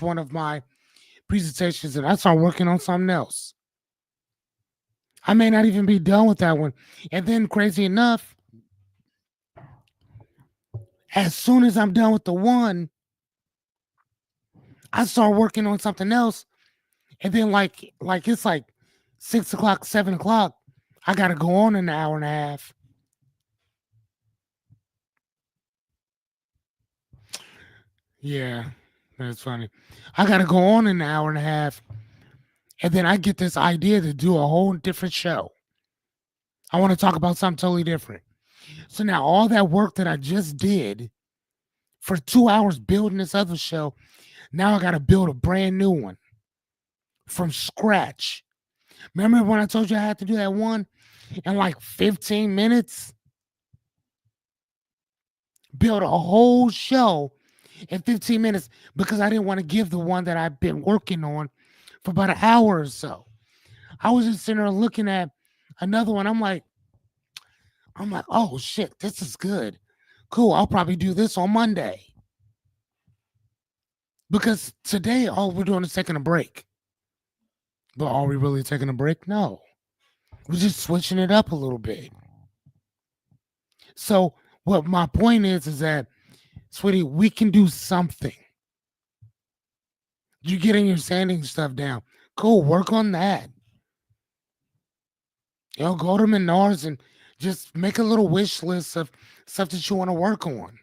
one of my presentations and I start working on something else. I may not even be done with that one. And then crazy enough, as soon as I'm done with the one, I start working on something else. And then like it's like 6 o'clock, 7 o'clock. I gotta go on an hour and a half. Yeah, that's funny. I gotta go on an hour and a half. And then I get this idea to do a whole different show. I want to talk about something totally different. So now all that work that I just did for 2 hours building this other show, now I gotta build a brand new one from scratch. Remember when I told you I had to do that one in like 15 minutes? Build a whole show in 15 minutes because I didn't want to give the one that I've been working on for about an hour or so. I was just sitting there looking at another one. I'm like, oh shit, this is good. Cool. I'll probably do this on Monday. Because today all we're doing is taking a break. But are we really taking a break? No. We're just switching it up a little bit. So what my point is that, sweetie, we can do something. You're getting your sanding stuff down. Cool, work on that. Go to Menards and just make a little wish list of stuff that you want to work on.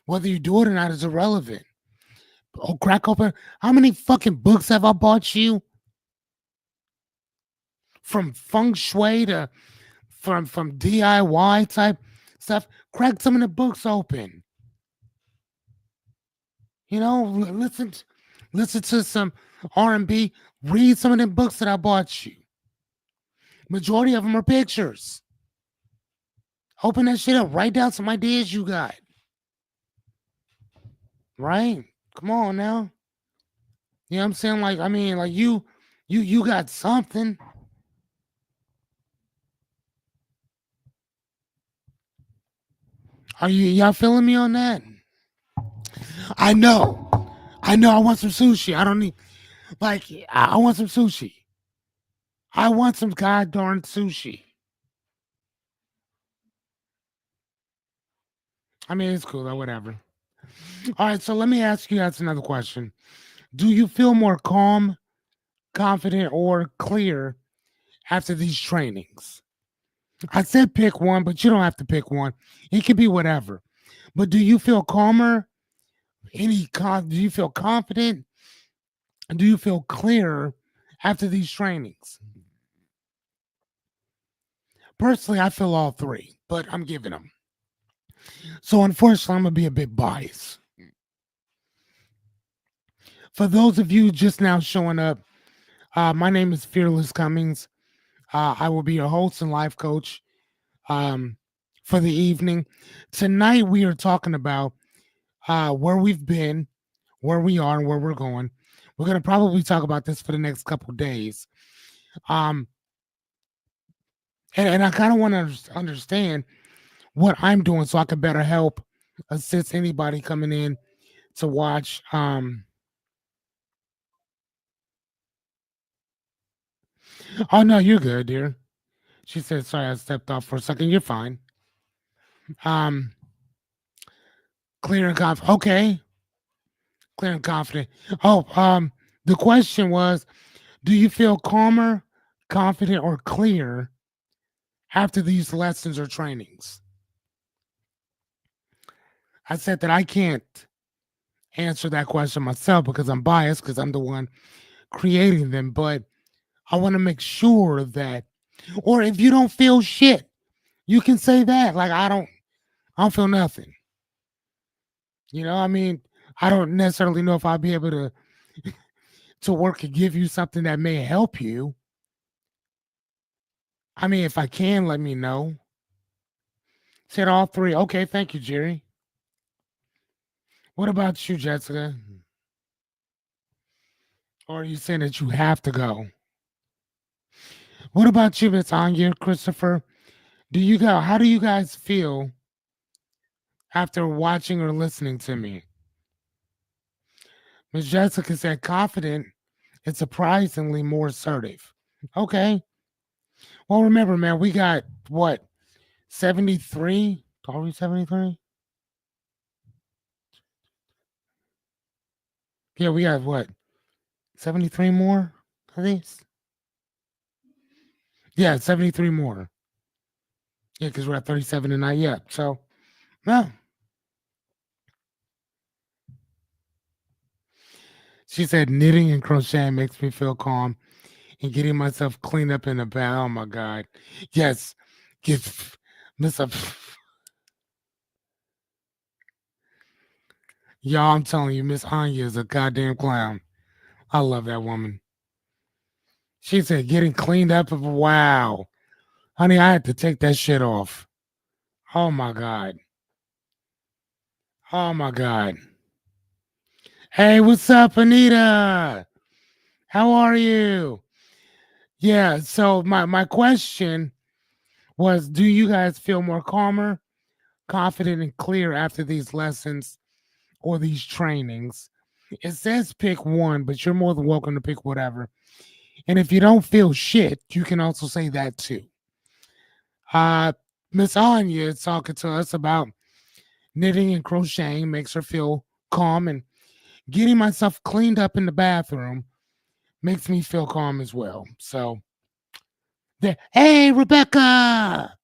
Whether you do it or not is irrelevant. Oh, crack open. How many fucking books have I bought you? From feng shui to from DIY type stuff. Crack some of the books open. Listen listen to some R&B. Read some of them books that I bought you. Majority of them are pictures. Open that shit up. Write down some ideas you got. Right? Come on now. You know what I'm saying? Like, I mean, like you got something. Are y'all feeling me on that? I know. I know I want some sushi. I don't need like I want some sushi. I want some god darn sushi. I mean, it's cool, or whatever. All right, so let me ask you guys another question. Do you feel more calm, confident, or clear after these trainings? I said pick one, but you don't have to pick one. It could be whatever. But do you feel calmer? Do you feel confident? Do you feel clear after these trainings? Personally, I feel all three, but I'm giving them. So unfortunately, I'm gonna be a bit biased. For those of you just now showing up, my name is Fearless Cummings. I will be your host and life coach um, for the evening. Tonight, we are talking about where we've been, where we are, and where we're going. We're going to probably talk about this for the next couple of days. Um, and I kind of want to understand what I'm doing so I can better help assist anybody coming in to watch. Oh, no, you're good, dear. She said, sorry, I stepped off for a second. You're fine. Um, clear and confident. Okay. Clear and confident. Oh, the question was, do you feel calmer, confident, or clear after these lessons or trainings? I said that I can't answer that question myself because I'm biased because I'm the one creating them, but I want to make sure that, or if you don't feel shit, you can say that. Like I don't feel nothing. I mean, I don't necessarily know if I'll be able to work and give you something that may help you. I mean, if I can, let me know. Said all three. Okay, thank you, Jerry. What about you, Jessica? Or are you saying that you have to go? What about you, Miss Anya, Christopher? Do you go? How do you guys feel after watching or listening to me? Miss Jessica said confident and surprisingly more assertive. Okay. Well, remember, man, we got what 73? Are we 73? Yeah, we got what 73 more. I think. Yeah, 73 more. Yeah, because we're at 37 tonight. Yeah. So, no. She said knitting and crocheting makes me feel calm and getting myself cleaned up in the bed. Oh my God. Yes. Get Miss up. Y'all, I'm telling you, Miss Anya is a goddamn clown. I love that woman. She said getting cleaned up. Wow. Honey, I had to take that shit off. Oh my God. Oh my God. Hey, what's up, Anita? How are you? Yeah, so my question was, do you guys feel more calmer, confident, and clear after these lessons or these trainings? It says pick one, but you're more than welcome to pick whatever. And if you don't feel shit, you can also say that too. Uh Miss Anya is talking to us about knitting and crocheting makes her feel calm, and getting myself cleaned up in the bathroom makes me feel calm as well. So there. Hey, Rebecca.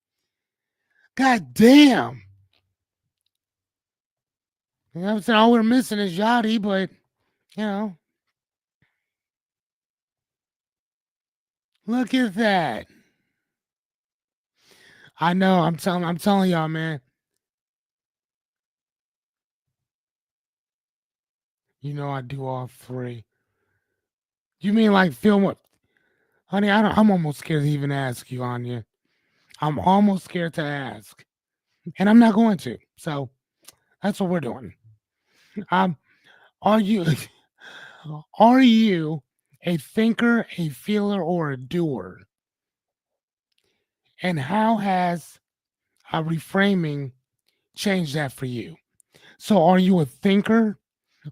God damn. You know what I'm saying? All we're missing is Yachty, but you know, look at that. I know. I'm telling y'all, man. You know I do all three. You mean like film what? Honey, I'm almost scared to even ask you, Anya. I'm almost scared to ask. And I'm not going to. So that's what we're doing. Um, are you are you a thinker, a feeler, or a doer? And how has reframing changed that for you? So are you a thinker?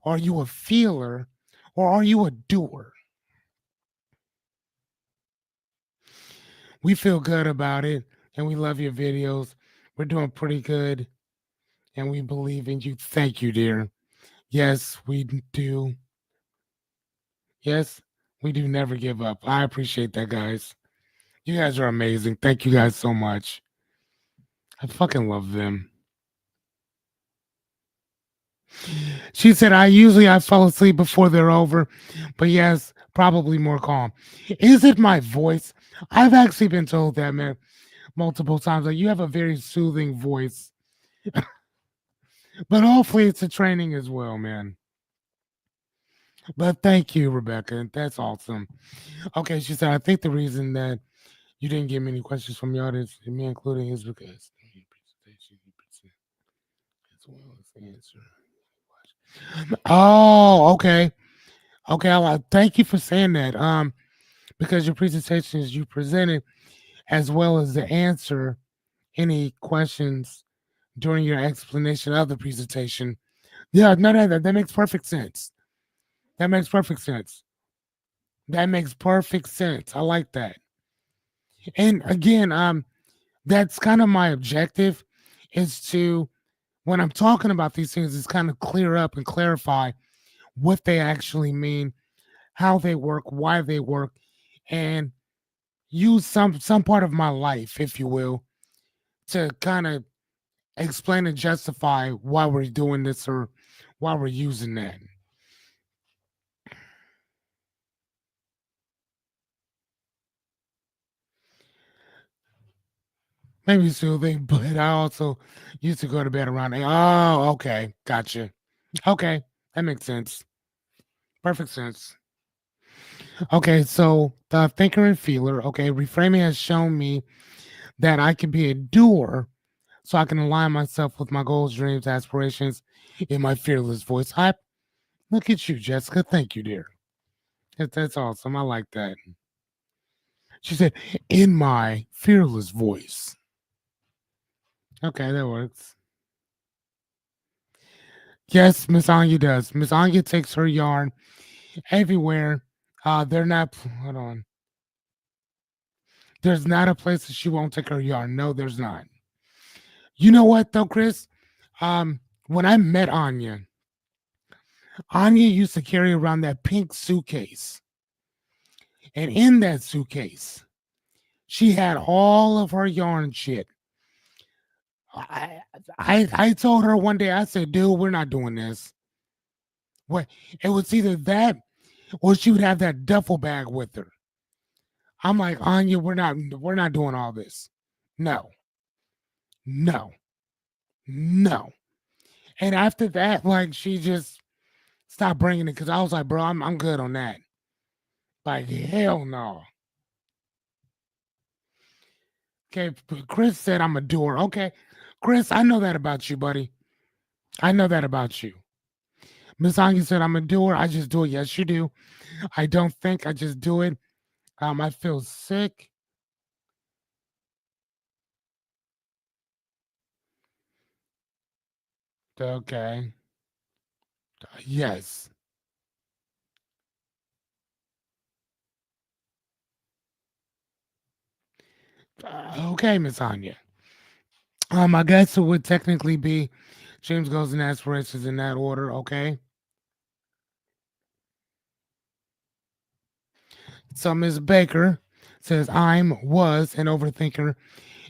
Are you a feeler? Or are you a doer? We feel good about it and we love your videos. We're doing pretty good and we believe in you. Thank you, dear. Yes, we do. Yes, we do never give up. I appreciate that, guys. You guys are amazing. Thank you guys so much. I fucking love them. She said, I fall asleep before they're over, but yes, probably more calm. Is it my voice? I've actually been told that, man, multiple times. Like, you have a very soothing voice, but hopefully it's a training as well, man. But thank you, Rebecca. That's awesome. Okay, she said, I think the reason that you didn't get many questions from the audience, and me including, is because the presentation you present as well as the answer. Oh, okay. Okay, thank you for saying that. Because your presentations you presented as well as the answer any questions during your explanation of the presentation. Yeah, no, that makes perfect sense. That makes perfect sense. That makes perfect sense. I like that. And again, that's kind of my objective is to when I'm talking about these things is kind of clear up and clarify what they actually mean, how they work, why they work, and use some part of my life, if you will, to kind of explain and justify why we're doing this or why we're using that. Maybe soothing, but I also used to go to bed around 8. Oh, okay. Gotcha. Okay. That makes sense. Perfect sense. Okay, so the thinker and feeler, okay, reframing has shown me that I can be a doer so I can align myself with my goals, dreams, aspirations in my fearless voice. Hype. Look at you, Jessica. Thank you, dear. That's awesome. I like that. She said, in my fearless voice. Okay, that works. Yes, Miss Anya does. Miss Anya takes her yarn everywhere. They're not. Hold on. There's not a place that she won't take her yarn. No, there's not. You know what though, Chris? When I met Anya, Anya used to carry around that pink suitcase, and in that suitcase, she had all of her yarn shit. I I told her one day, I said, dude, we're not doing this. What it was either that or she would have that duffel bag with her. I'm like, Anya, we're not doing all this. No, no, no. And after that, like she just stopped bringing it because I was like, bro, I'm good on that. Like hell no. Okay, Chris said I'm a doer. Okay, Chris, I know that about you, buddy. I know that about you. Miss Anya said I'm a doer. I just do it. Yes, you do. I don't think I just do it. I feel sick. Okay. Yes. Okay, Miss Anya. I guess it would technically be James Goes in Aspirations in that order. Okay. So Miss Baker says was an overthinker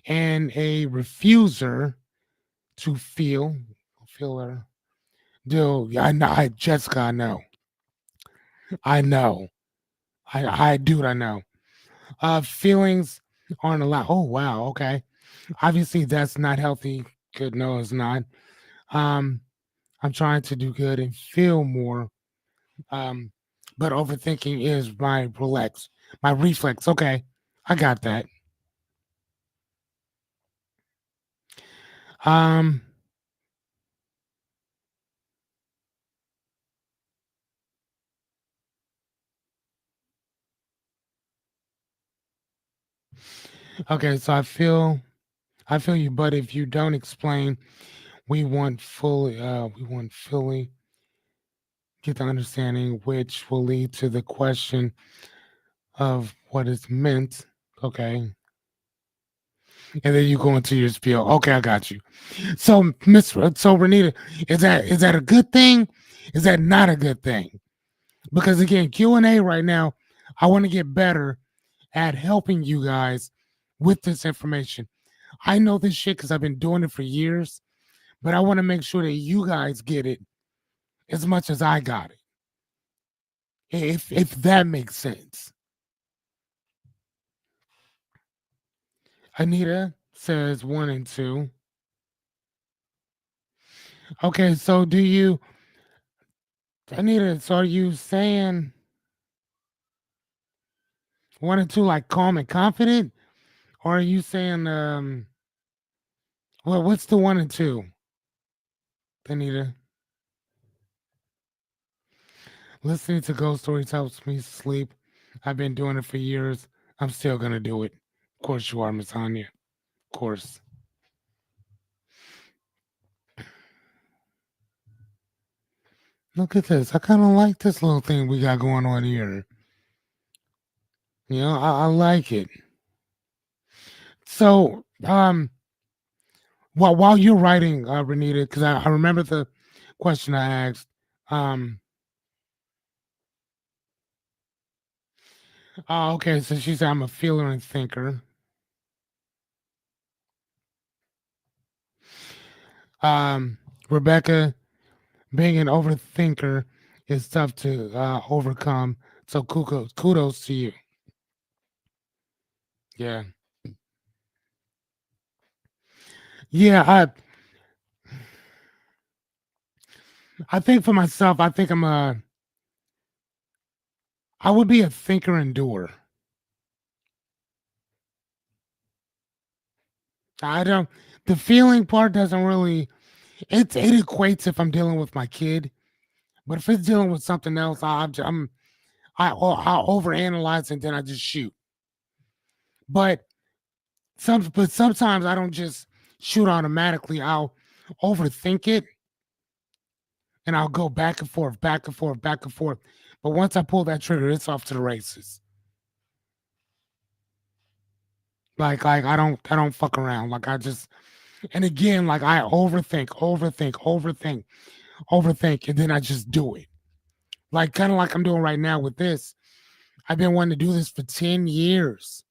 and a refuser to feeler. Dude, I know. Jessica, I know. I know. Dude, I know. Feelings aren't allowed. Oh, wow. Okay. Obviously, that's not healthy. Good. No, it's not. Um, I'm trying to do good and feel more. Um, but overthinking is my reflex. Okay. I got that. Um, okay. So I feel you, but if you don't explain, we want fully get the understanding, which will lead to the question of what is meant. Okay. And then you go into your spiel. Okay, I got you. So Renita, is that a good thing? Is that not a good thing? Because again, Q&A right now, I want to get better at helping you guys with this information. I know this shit because I've been doing it for years, but I want to make sure that you guys get it as much as I got it. If that makes sense. Anita says 1 and 2. Okay, so Anita, so are you saying 1 and 2 like calm and confident? Or are you saying well, what's the 1 and 2, Anita? Listening to ghost stories helps me sleep. I've been doing it for years. I'm still gonna do it. Of course you are, Miss Anya. Of course. Look at this. I kind of like this little thing we got going on here. I like it. So, while you're writing, Renita, because I remember the question I asked. Um, okay, so she said I'm a feeler and thinker. Um, Rebecca, being an overthinker is tough to overcome. So kudos to you. Yeah, yeah. I think for myself, I think I would be a thinker and doer. I don't. The feeling part doesn't really it equates if I'm dealing with my kid, but if it's dealing with something else, I overanalyze and then I just shoot. But sometimes I don't just shoot automatically. I'll overthink it and I'll go back and forth, back and forth, back and forth. But once I pull that trigger, it's off to the races. Like I don't fuck around. Like I just and again, like I overthink, and then I just do it. Like kind of like I'm doing right now with this. I've been wanting to do this for 10 years.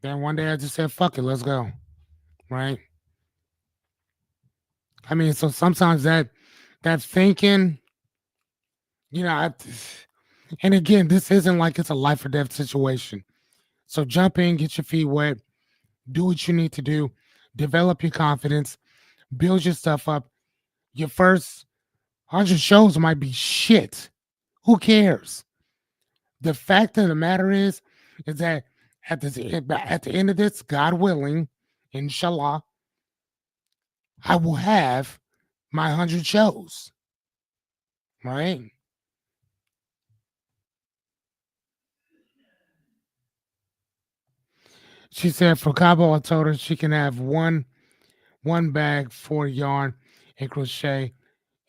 Then one day I just said, fuck it, let's go. Right? I mean, so sometimes that thinking, you know, and again, this isn't like it's a life or death situation. So jump in, get your feet wet, do what you need to do, develop your confidence, build your stuff up. Your first 100 shows might be shit. Who cares? The fact of the matter is that at the end of this, God willing, inshallah, I will have my 100 shows. Right? She said for Cabo, I told her she can have one bag for yarn and crochet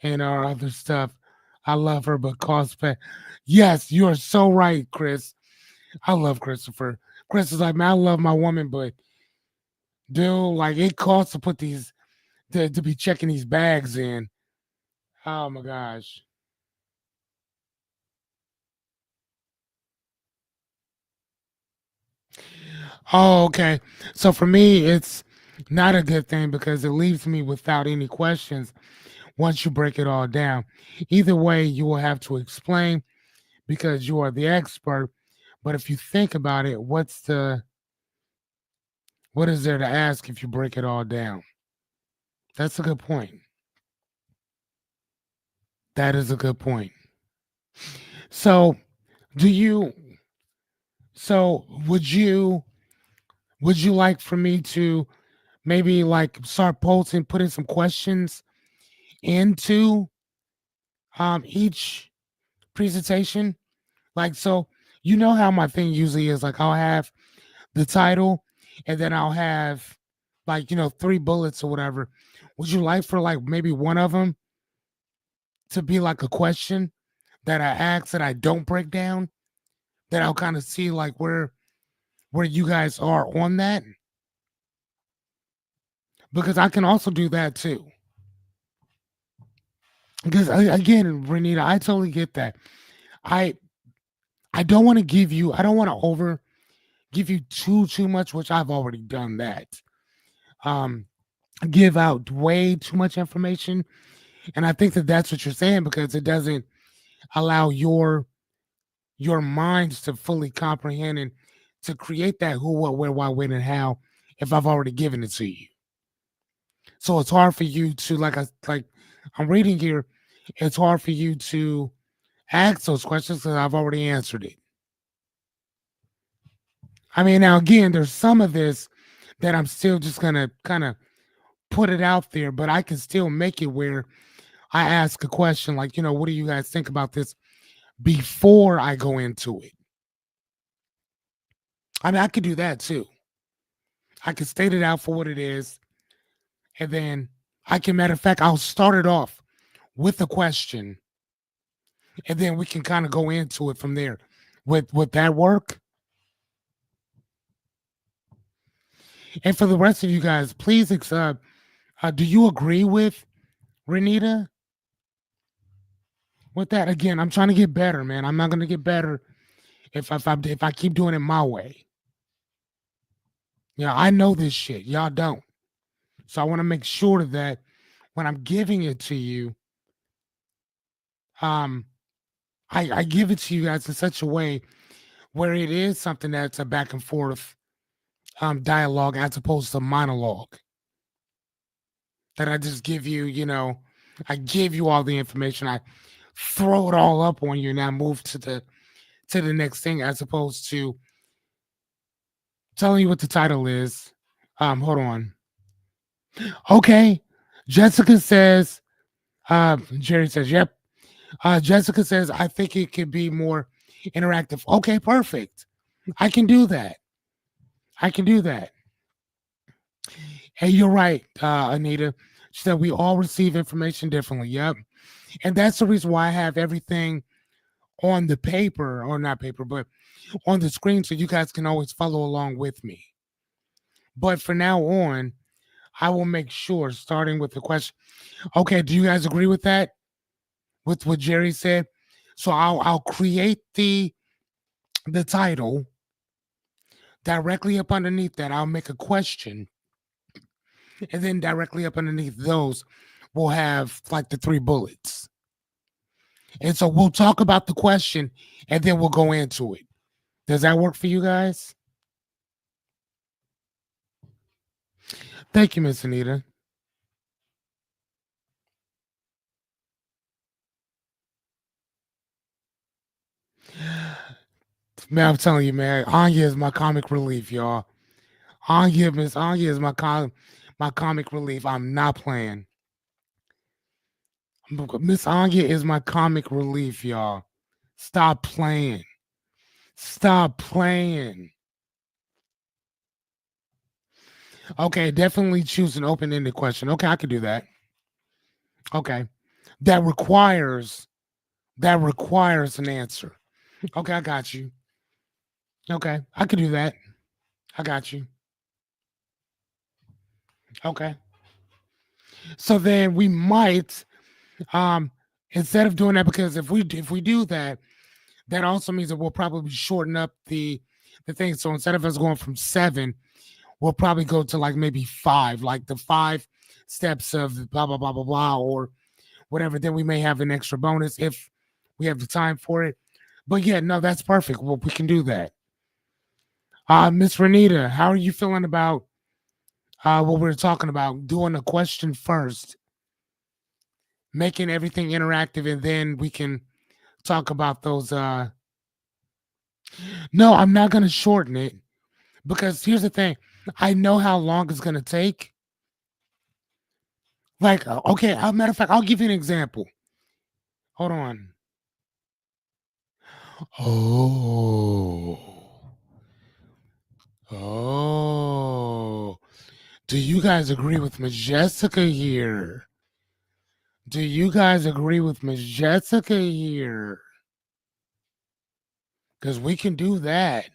and our other stuff. I love her, but cost pay. Yes, you are so right, Chris. I love Christopher. Chris is like, man, I love my woman, but dude, like it costs to put these to be checking these bags in. Oh my gosh. Oh, okay. So for me, it's not a good thing because it leaves me without any questions once you break it all down. Either way, you will have to explain because you are the expert. But if you think about it, what is there to ask if you break it all down? That's a good point. That is a good point. So, do you so would you like for me to maybe like start posting putting some questions into each presentation? Like so you know how my thing usually is like I'll have the title and then I'll have like three bullets or whatever. Would you like for like maybe one of them to be like a question that I ask that I don't break down, that I'll kind of see like where you guys are on that? Because I can also do that too. Because again, Renita, I totally get that. I I don't want to give you I don't want to over give you too much, which I've already done that. Um give out way too much information, and I think that that's what you're saying because it doesn't allow your minds to fully comprehend and to create that who, what, where, why, when, and how if I've already given it to you. So it's hard for you to like I'm reading here. It's hard for you to ask those questions because I've already answered it. I mean, now again, there's some of this that I'm still just gonna kind of put it out there, but I can still make it where I ask a question like, what do you guys think about this before I go into it? I mean, I could do that too. I can state it out for what it is, and then matter of fact, I'll start it off with a question, and then we can kind of go into it from there. With that work? And for the rest of you guys, please, do you agree with Renita with that? Again, I'm trying to get better, man. I'm not going to get better if I keep doing it my way. Yeah, I know this shit. Y'all don't. So I want to make sure that when I'm giving it to you, um, I give it to you guys in such a way where it is something that's a back and forth dialogue as opposed to monologue. That I just give you, I give you all the information. I throw it all up on you and I move to the next thing as opposed to telling you what the title is. Hold on. Okay. Jessica says, Jerry says, yep. Jessica says, I think it could be more interactive. Okay, perfect. I can do that. I can do that. Hey, you're right, Anita. She said we all receive information differently. Yep. And that's the reason why I have everything on the paper, or not paper, but on the screen so you guys can always follow along with me. But for now on, I will make sure, starting with the question. Okay, do you guys agree with that? With what Jerry said? So I'll create the title. Directly up underneath that, I'll make a question. And then directly up underneath those, we'll have like the 3 bullets. And so we'll talk about the question and then we'll go into it. Does that work for you guys? Thank you, Miss Anita. Man, I'm telling you, man, Anya is my comic relief, y'all. Miss Anya is my comic relief. I'm not playing. Miss Anya is my comic relief, y'all. Stop playing. Stop playing. Okay, definitely choose an open-ended question. Okay, I could do that. Okay. That requires an answer. Okay, I got you. Okay, I could do that. I got you. Okay. So then we might instead of doing that, because if we do that, that also means that we'll probably shorten up the thing. So instead of us going from 7, we'll probably go to like maybe 5, like the 5 steps of blah blah blah blah blah or whatever. Then we may have an extra bonus if we have the time for it. But yeah, no, that's perfect. Well, we can do that. Miss Renita, how are you feeling about what we're talking about? Doing a question first, making everything interactive, and then we can talk about those. No, I'm not going to shorten it because here's the thing. I know how long it's going to take. Like, okay, as a matter of fact, I'll give you an example. Hold on. Oh. Do you guys agree with Miss Jessica here? Do you guys agree with Miss Jessica here? Because we can do that.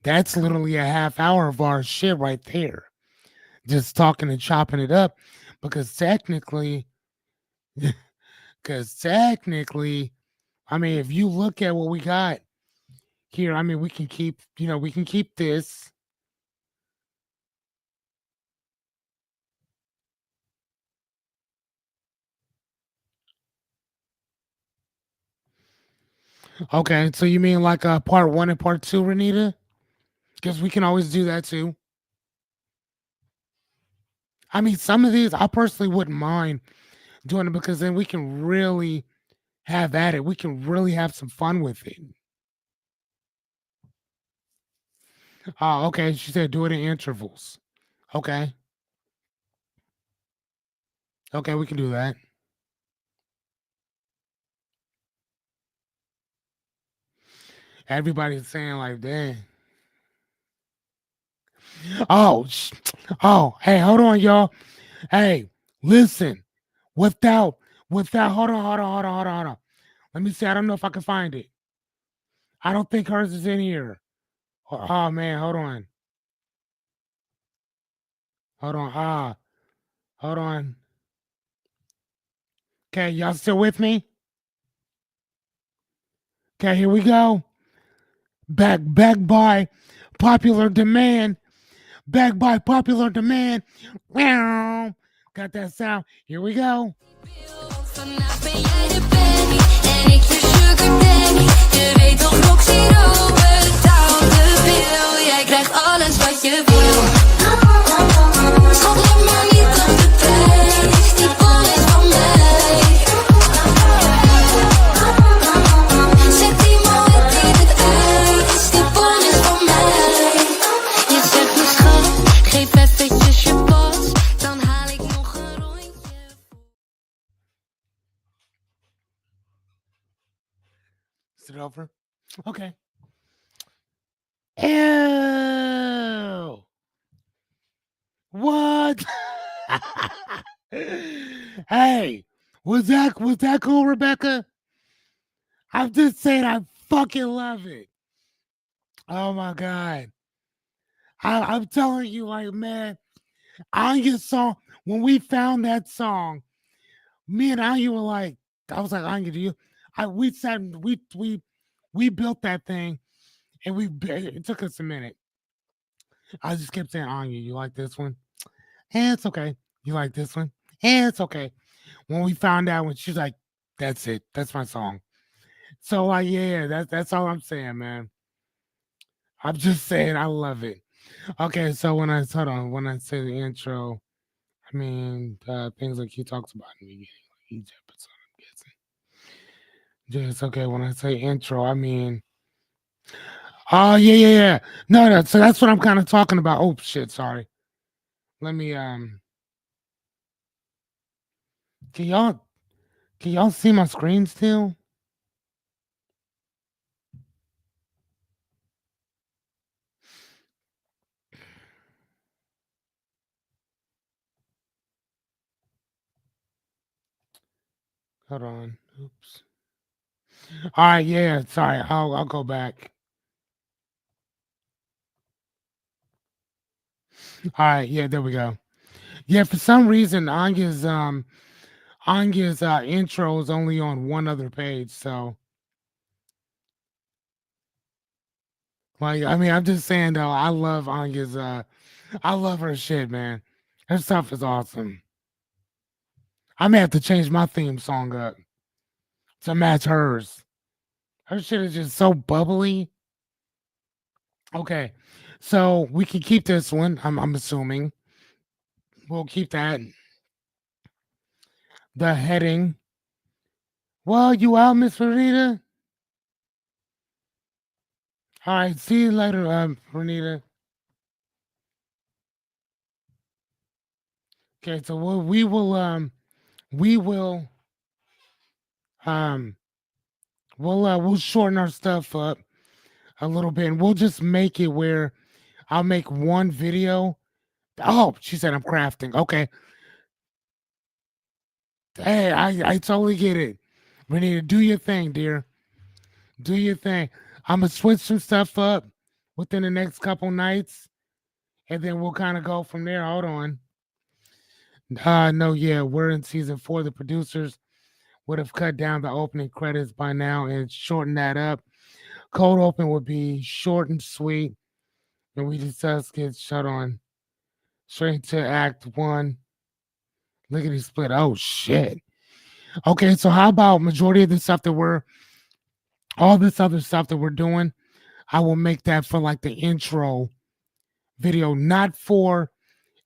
That's literally a half hour of our shit right there. Just talking and chopping it up. Because technically, I mean, if you look at what we got here, I mean, we can keep this. Okay, so you mean like part 1 and part 2, Renita? Because we can always do that too. I mean, some of these I personally wouldn't mind doing it because then we can really have at it. We can really have some fun with it. Oh, okay. She said do it in intervals. Okay. Okay, we can do that. Everybody's saying like, dang. Oh, hey, hold on, y'all. Hey, listen. Without, hold on. Let me see. I don't know if I can find it. I don't think hers is in here. Oh man, hold on. Hold on. Hold on. Okay, y'all still with me? Okay, here we go. Back by popular demand. Back by popular demand. Wow. Got that sound. Here we go. Vandaag ben jij de baby en ik je sugar daddy. Je weet toch Roxy betaalt de bill. Jij krijgt alles wat je wil. Schat, let maar niet op de prijs. Die bon is van mij. Zet die mooi in het ijs. Die bon is van mij. Je zegt me schat, geef eventjes je post. it over? Okay. Ew. What? Hey, was that cool, Rebecca? I'm just saying I fucking love it. Oh my god. I'm telling you, like, man, Anya song, when we found that song, me and Anya were like, I was like, Anya, do you we sat and we built that thing and it took us a minute. I just kept saying, Anya, you like this one? And it's okay. You like this one? And it's okay. When we found out, when she's like, that's it. That's my song. So like, yeah, that's all I'm saying, man. I'm just saying I love it. Okay, so when I say the intro, I mean things like he talks about in the beginning, like each episode, I'm guessing. Just okay, when I say intro, I mean oh yeah. No, so that's what I'm kind of talking about. Oh shit, sorry. Let me can y'all can y'all see my screen still? Hold on. Oops. All right, yeah, sorry. I'll go back. All right, yeah, there we go. Yeah, for some reason Anya's intro is only on one other page, so like I mean I'm just saying though, I love Anya's I love her shit, man. Her stuff is awesome. I may have to change my theme song up to match hers. Her shit is just so bubbly. Okay. So we can keep this one, I'm assuming. We'll keep that. The heading. Well, you out, Miss Renita? All right, see you later, Renita. Okay, so we will um we'll shorten our stuff up a little bit and we'll just make it where I'll make one video. Oh, she said I'm crafting. Okay. Hey, I totally get it. Renita, do your thing, dear. Do your thing. I'm gonna switch some stuff up within the next couple nights, and then we'll kind of go from there. Hold on. No, yeah, we're in season 4. The producers would have cut down the opening credits by now and shortened that up. Cold open would be short and sweet, and we just get shut on straight to Act 1. Lickety split. Oh shit. Okay, so how about majority of the stuff that we're all this other stuff that we're doing? I will make that for like the intro video, not for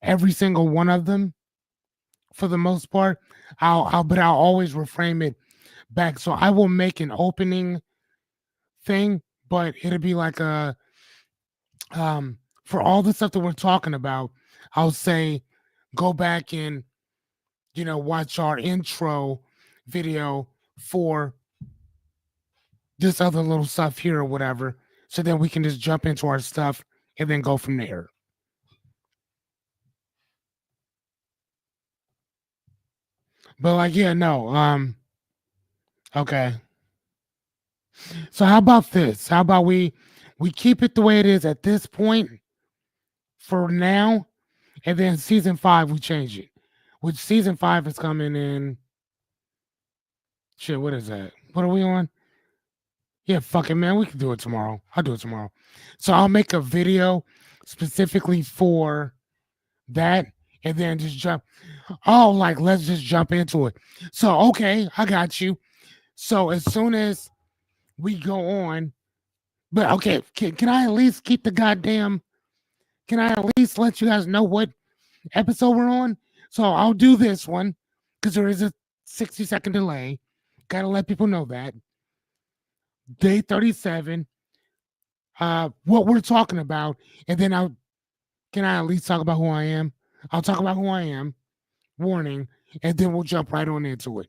every single one of them. For the most part, but I'll always reframe it back. So I will make an opening thing, but it'll be like a for all the stuff that we're talking about. I'll say go back and watch our intro video for this other little stuff here or whatever, so then we can just jump into our stuff and then go from there. But like, yeah, no, okay. So how about this? How about we keep it the way it is at this point for now, and then season 5 we change it. Which season 5 is coming in. Shit, what is that? What are we on? Yeah, fuck it, man. We can do it tomorrow. I'll do it tomorrow. So I'll make a video specifically for that, and then just jump. Oh, like let's just jump into it. So okay, I got you. So as soon as we go on, but okay, can I at least keep the goddamn? Can I at least let you guys know what episode we're on? So I'll do this one because there is a 60-second delay. Gotta let people know that. Day 37, what we're talking about, and then can I at least talk about who I am? I'll talk about who I am, warning, and then we'll jump right on into it.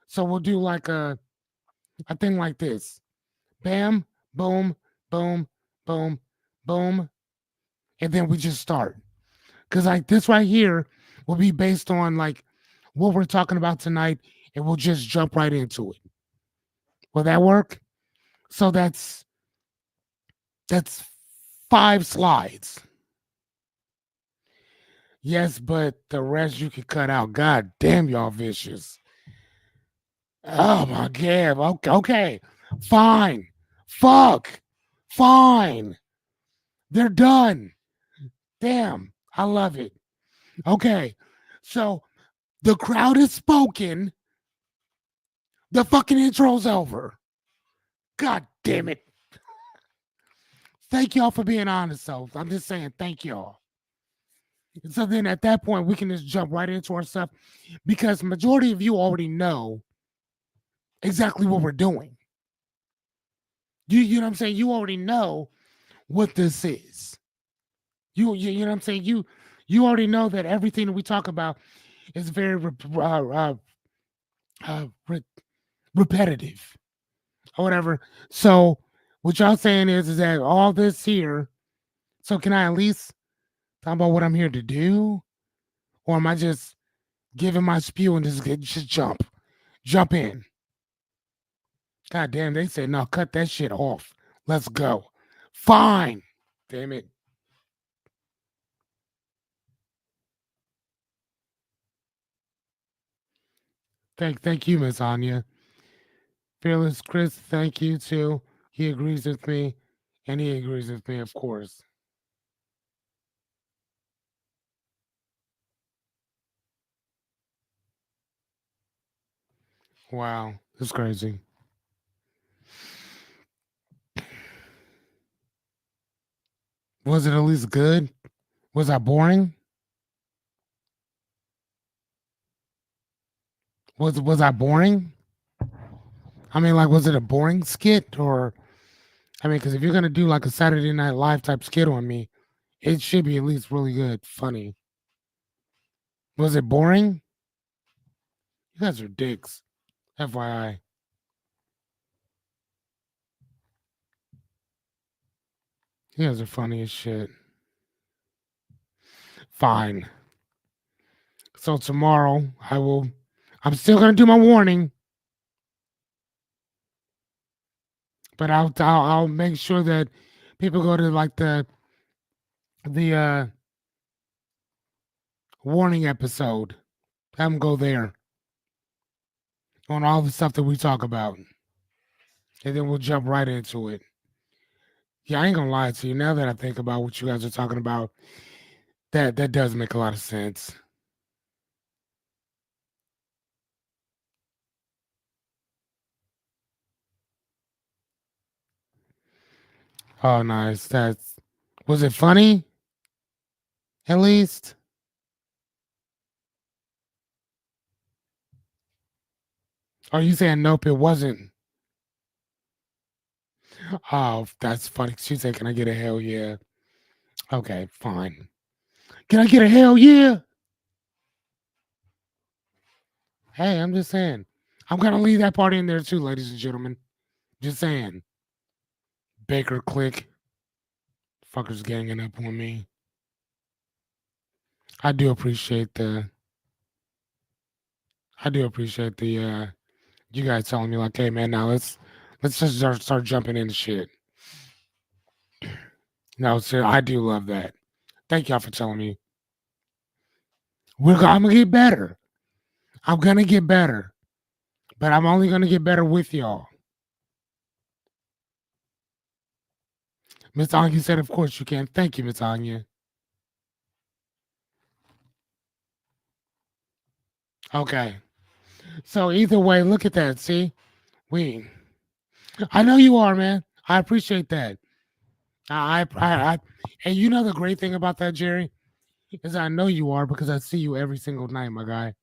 So we'll do like a thing like this. Bam, boom, boom, boom, boom. And then we just start. Because like this right here will be based on like what we're talking about tonight, and we'll just jump right into it. Will that work? So that's 5 slides. Yes, but the rest you can cut out. God damn, y'all vicious. Oh my god. Okay, okay. Fine. Fuck. Fine. They're done. Damn. I love it. Okay. So the crowd is spoken. The fucking intro's over. God damn it. Thank y'all for being honest, though. I'm just saying, thank y'all. So then at that point, we can just jump right into our stuff because majority of you already know exactly what we're doing. You know what I'm saying? You already know what this is. You know what I'm saying? You already know that everything that we talk about is very re- repetitive or whatever. So what y'all saying is that all this here. So can I at least talk about what I'm here to do, or am I just giving my spew and just jump in? God damn, they said no, cut that shit off. Let's go. Fine. Damn it. Thank you, Miss Anya. Fearless Chris, thank you too. He agrees with me, and he agrees with me, of course. Wow, that's crazy. Was it at least good? Was I boring? Was I boring? I mean, like, was it a boring skit or? I mean, because if you're gonna do like a Saturday Night Live type skit on me, it should be at least really good, funny. Was it boring? You guys are dicks. FYI. You guys are funny as shit. Fine. So tomorrow I will. I'm still gonna do my warning, but I'll make sure that people go to like the warning episode. Have them go there on all the stuff that we talk about, and then we'll jump right into it. Yeah, I ain't gonna lie to you. Now that I think about what you guys are talking about, that does make a lot of sense. Oh, nice. That's was it funny? At least. Are you saying nope? It wasn't. Oh, that's funny. She said, "Can I get a hell yeah?" Okay, fine. Can I get a hell yeah? Hey, I'm just saying. I'm gonna leave that part in there too, ladies and gentlemen. Just saying. Baker click. Fuckers ganging up on me. I do appreciate the I do appreciate the you guys telling me like, hey man, now let's just start jumping into shit. No, sir, I do love that. Thank y'all for telling me. I'm gonna get better. I'm gonna get better. But I'm only gonna get better with y'all. Miss Anya said, of course you can. Thank you, Miss Anya. Okay. So either way, look at that. See? We I know you are, man. I appreciate that. I and you know the great thing about that, Jerry, is I know you are because I see you every single night, my guy.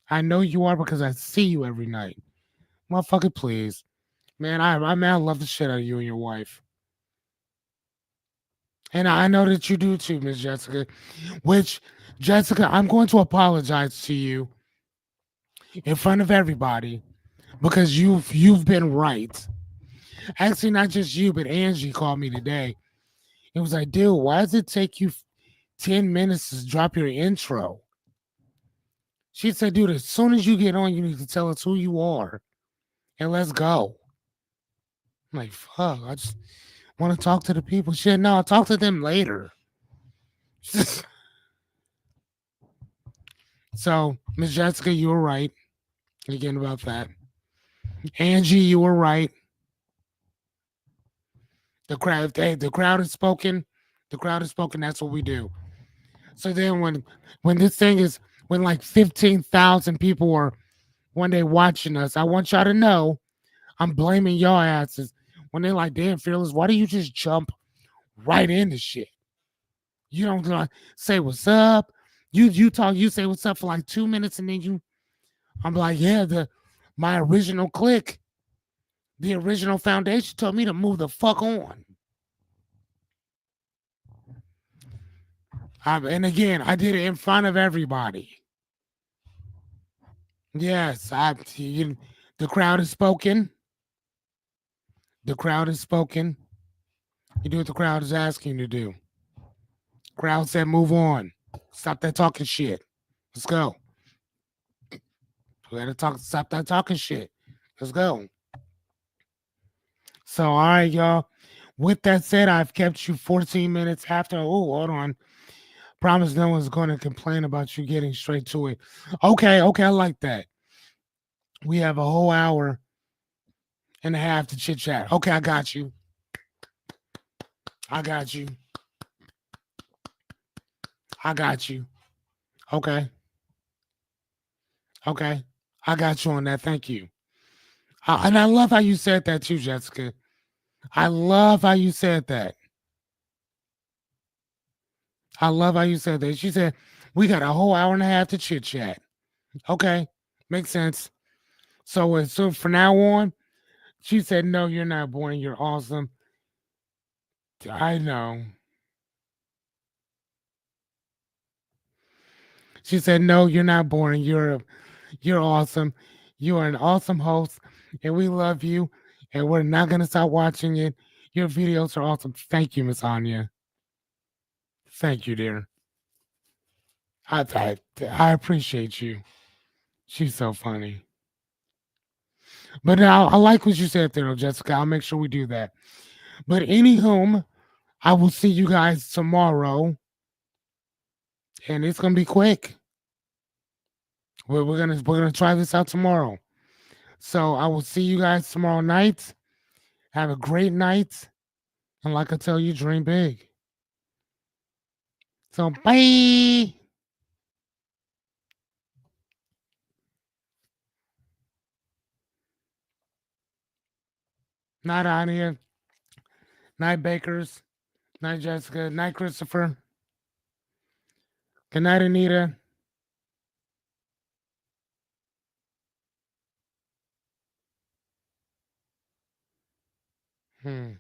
I know you are because I see you every night. Motherfucker, please. Man, I love the shit out of you and your wife. And I know that you do too, Miss Jessica. Which, Jessica, I'm going to apologize to you in front of everybody because you've been right. Actually, not just you, but Angie called me today. It was like, dude, why does it take you 10 minutes to drop your intro? She said, dude, as soon as you get on, you need to tell us who you are and let's go. I'm like, fuck, I just want to talk to the people. She said, no, I'll talk to them later. So, Miss Jessica, you were right again about that. Angie, you were right. The crowd has spoken. The crowd has spoken. That's what we do. So then, when this thing is when like 15,000 people are one day watching us, I want y'all to know I'm blaming y'all asses. When they're like, damn, Fearless, why do you just jump right into shit? You don't like say what's up. You talk, you say what's up for like 2 minutes, and then I'm like, yeah, my original click, the original foundation told me to move the fuck on. And again, I did it in front of everybody. Yes, the crowd has spoken. The crowd has spoken. You do what the crowd is asking you to do. Crowd said, move on. Stop that talking shit. Let's go. We gotta talk. Stop that talking shit. Let's go. So, all right, y'all. With that said, I've kept you 14 minutes after. Oh, hold on. Promise no one's going to complain about you getting straight to it. Okay, I like that. We have a whole hour and a half to chit chat. Okay, I got you. I got you. I got you. Okay. Okay. I got you on that. Thank you. And I love how you said that too, Jessica. I love how you said that. I love how you said that. She said, we got a whole hour and a half to chit chat. Okay. Makes sense. So from now on, she said, no, you're not boring. You're awesome. I know. She said, no, you're not boring. You're awesome. You are an awesome host, and we love you. And we're not gonna stop watching it. Your videos are awesome. Thank you, Miss Anya. Thank you, dear. I appreciate you. She's so funny. But now I like what you said there, Jessica. I'll make sure we do that. But anywhom, I will see you guys tomorrow, and it's gonna be quick. We're gonna try this out tomorrow. So I will see you guys tomorrow night. Have a great night, and like I tell you, dream big. So bye. Night Anya. Night Bakers. Night Jessica. Night Christopher. Good night, Anita. Hmm.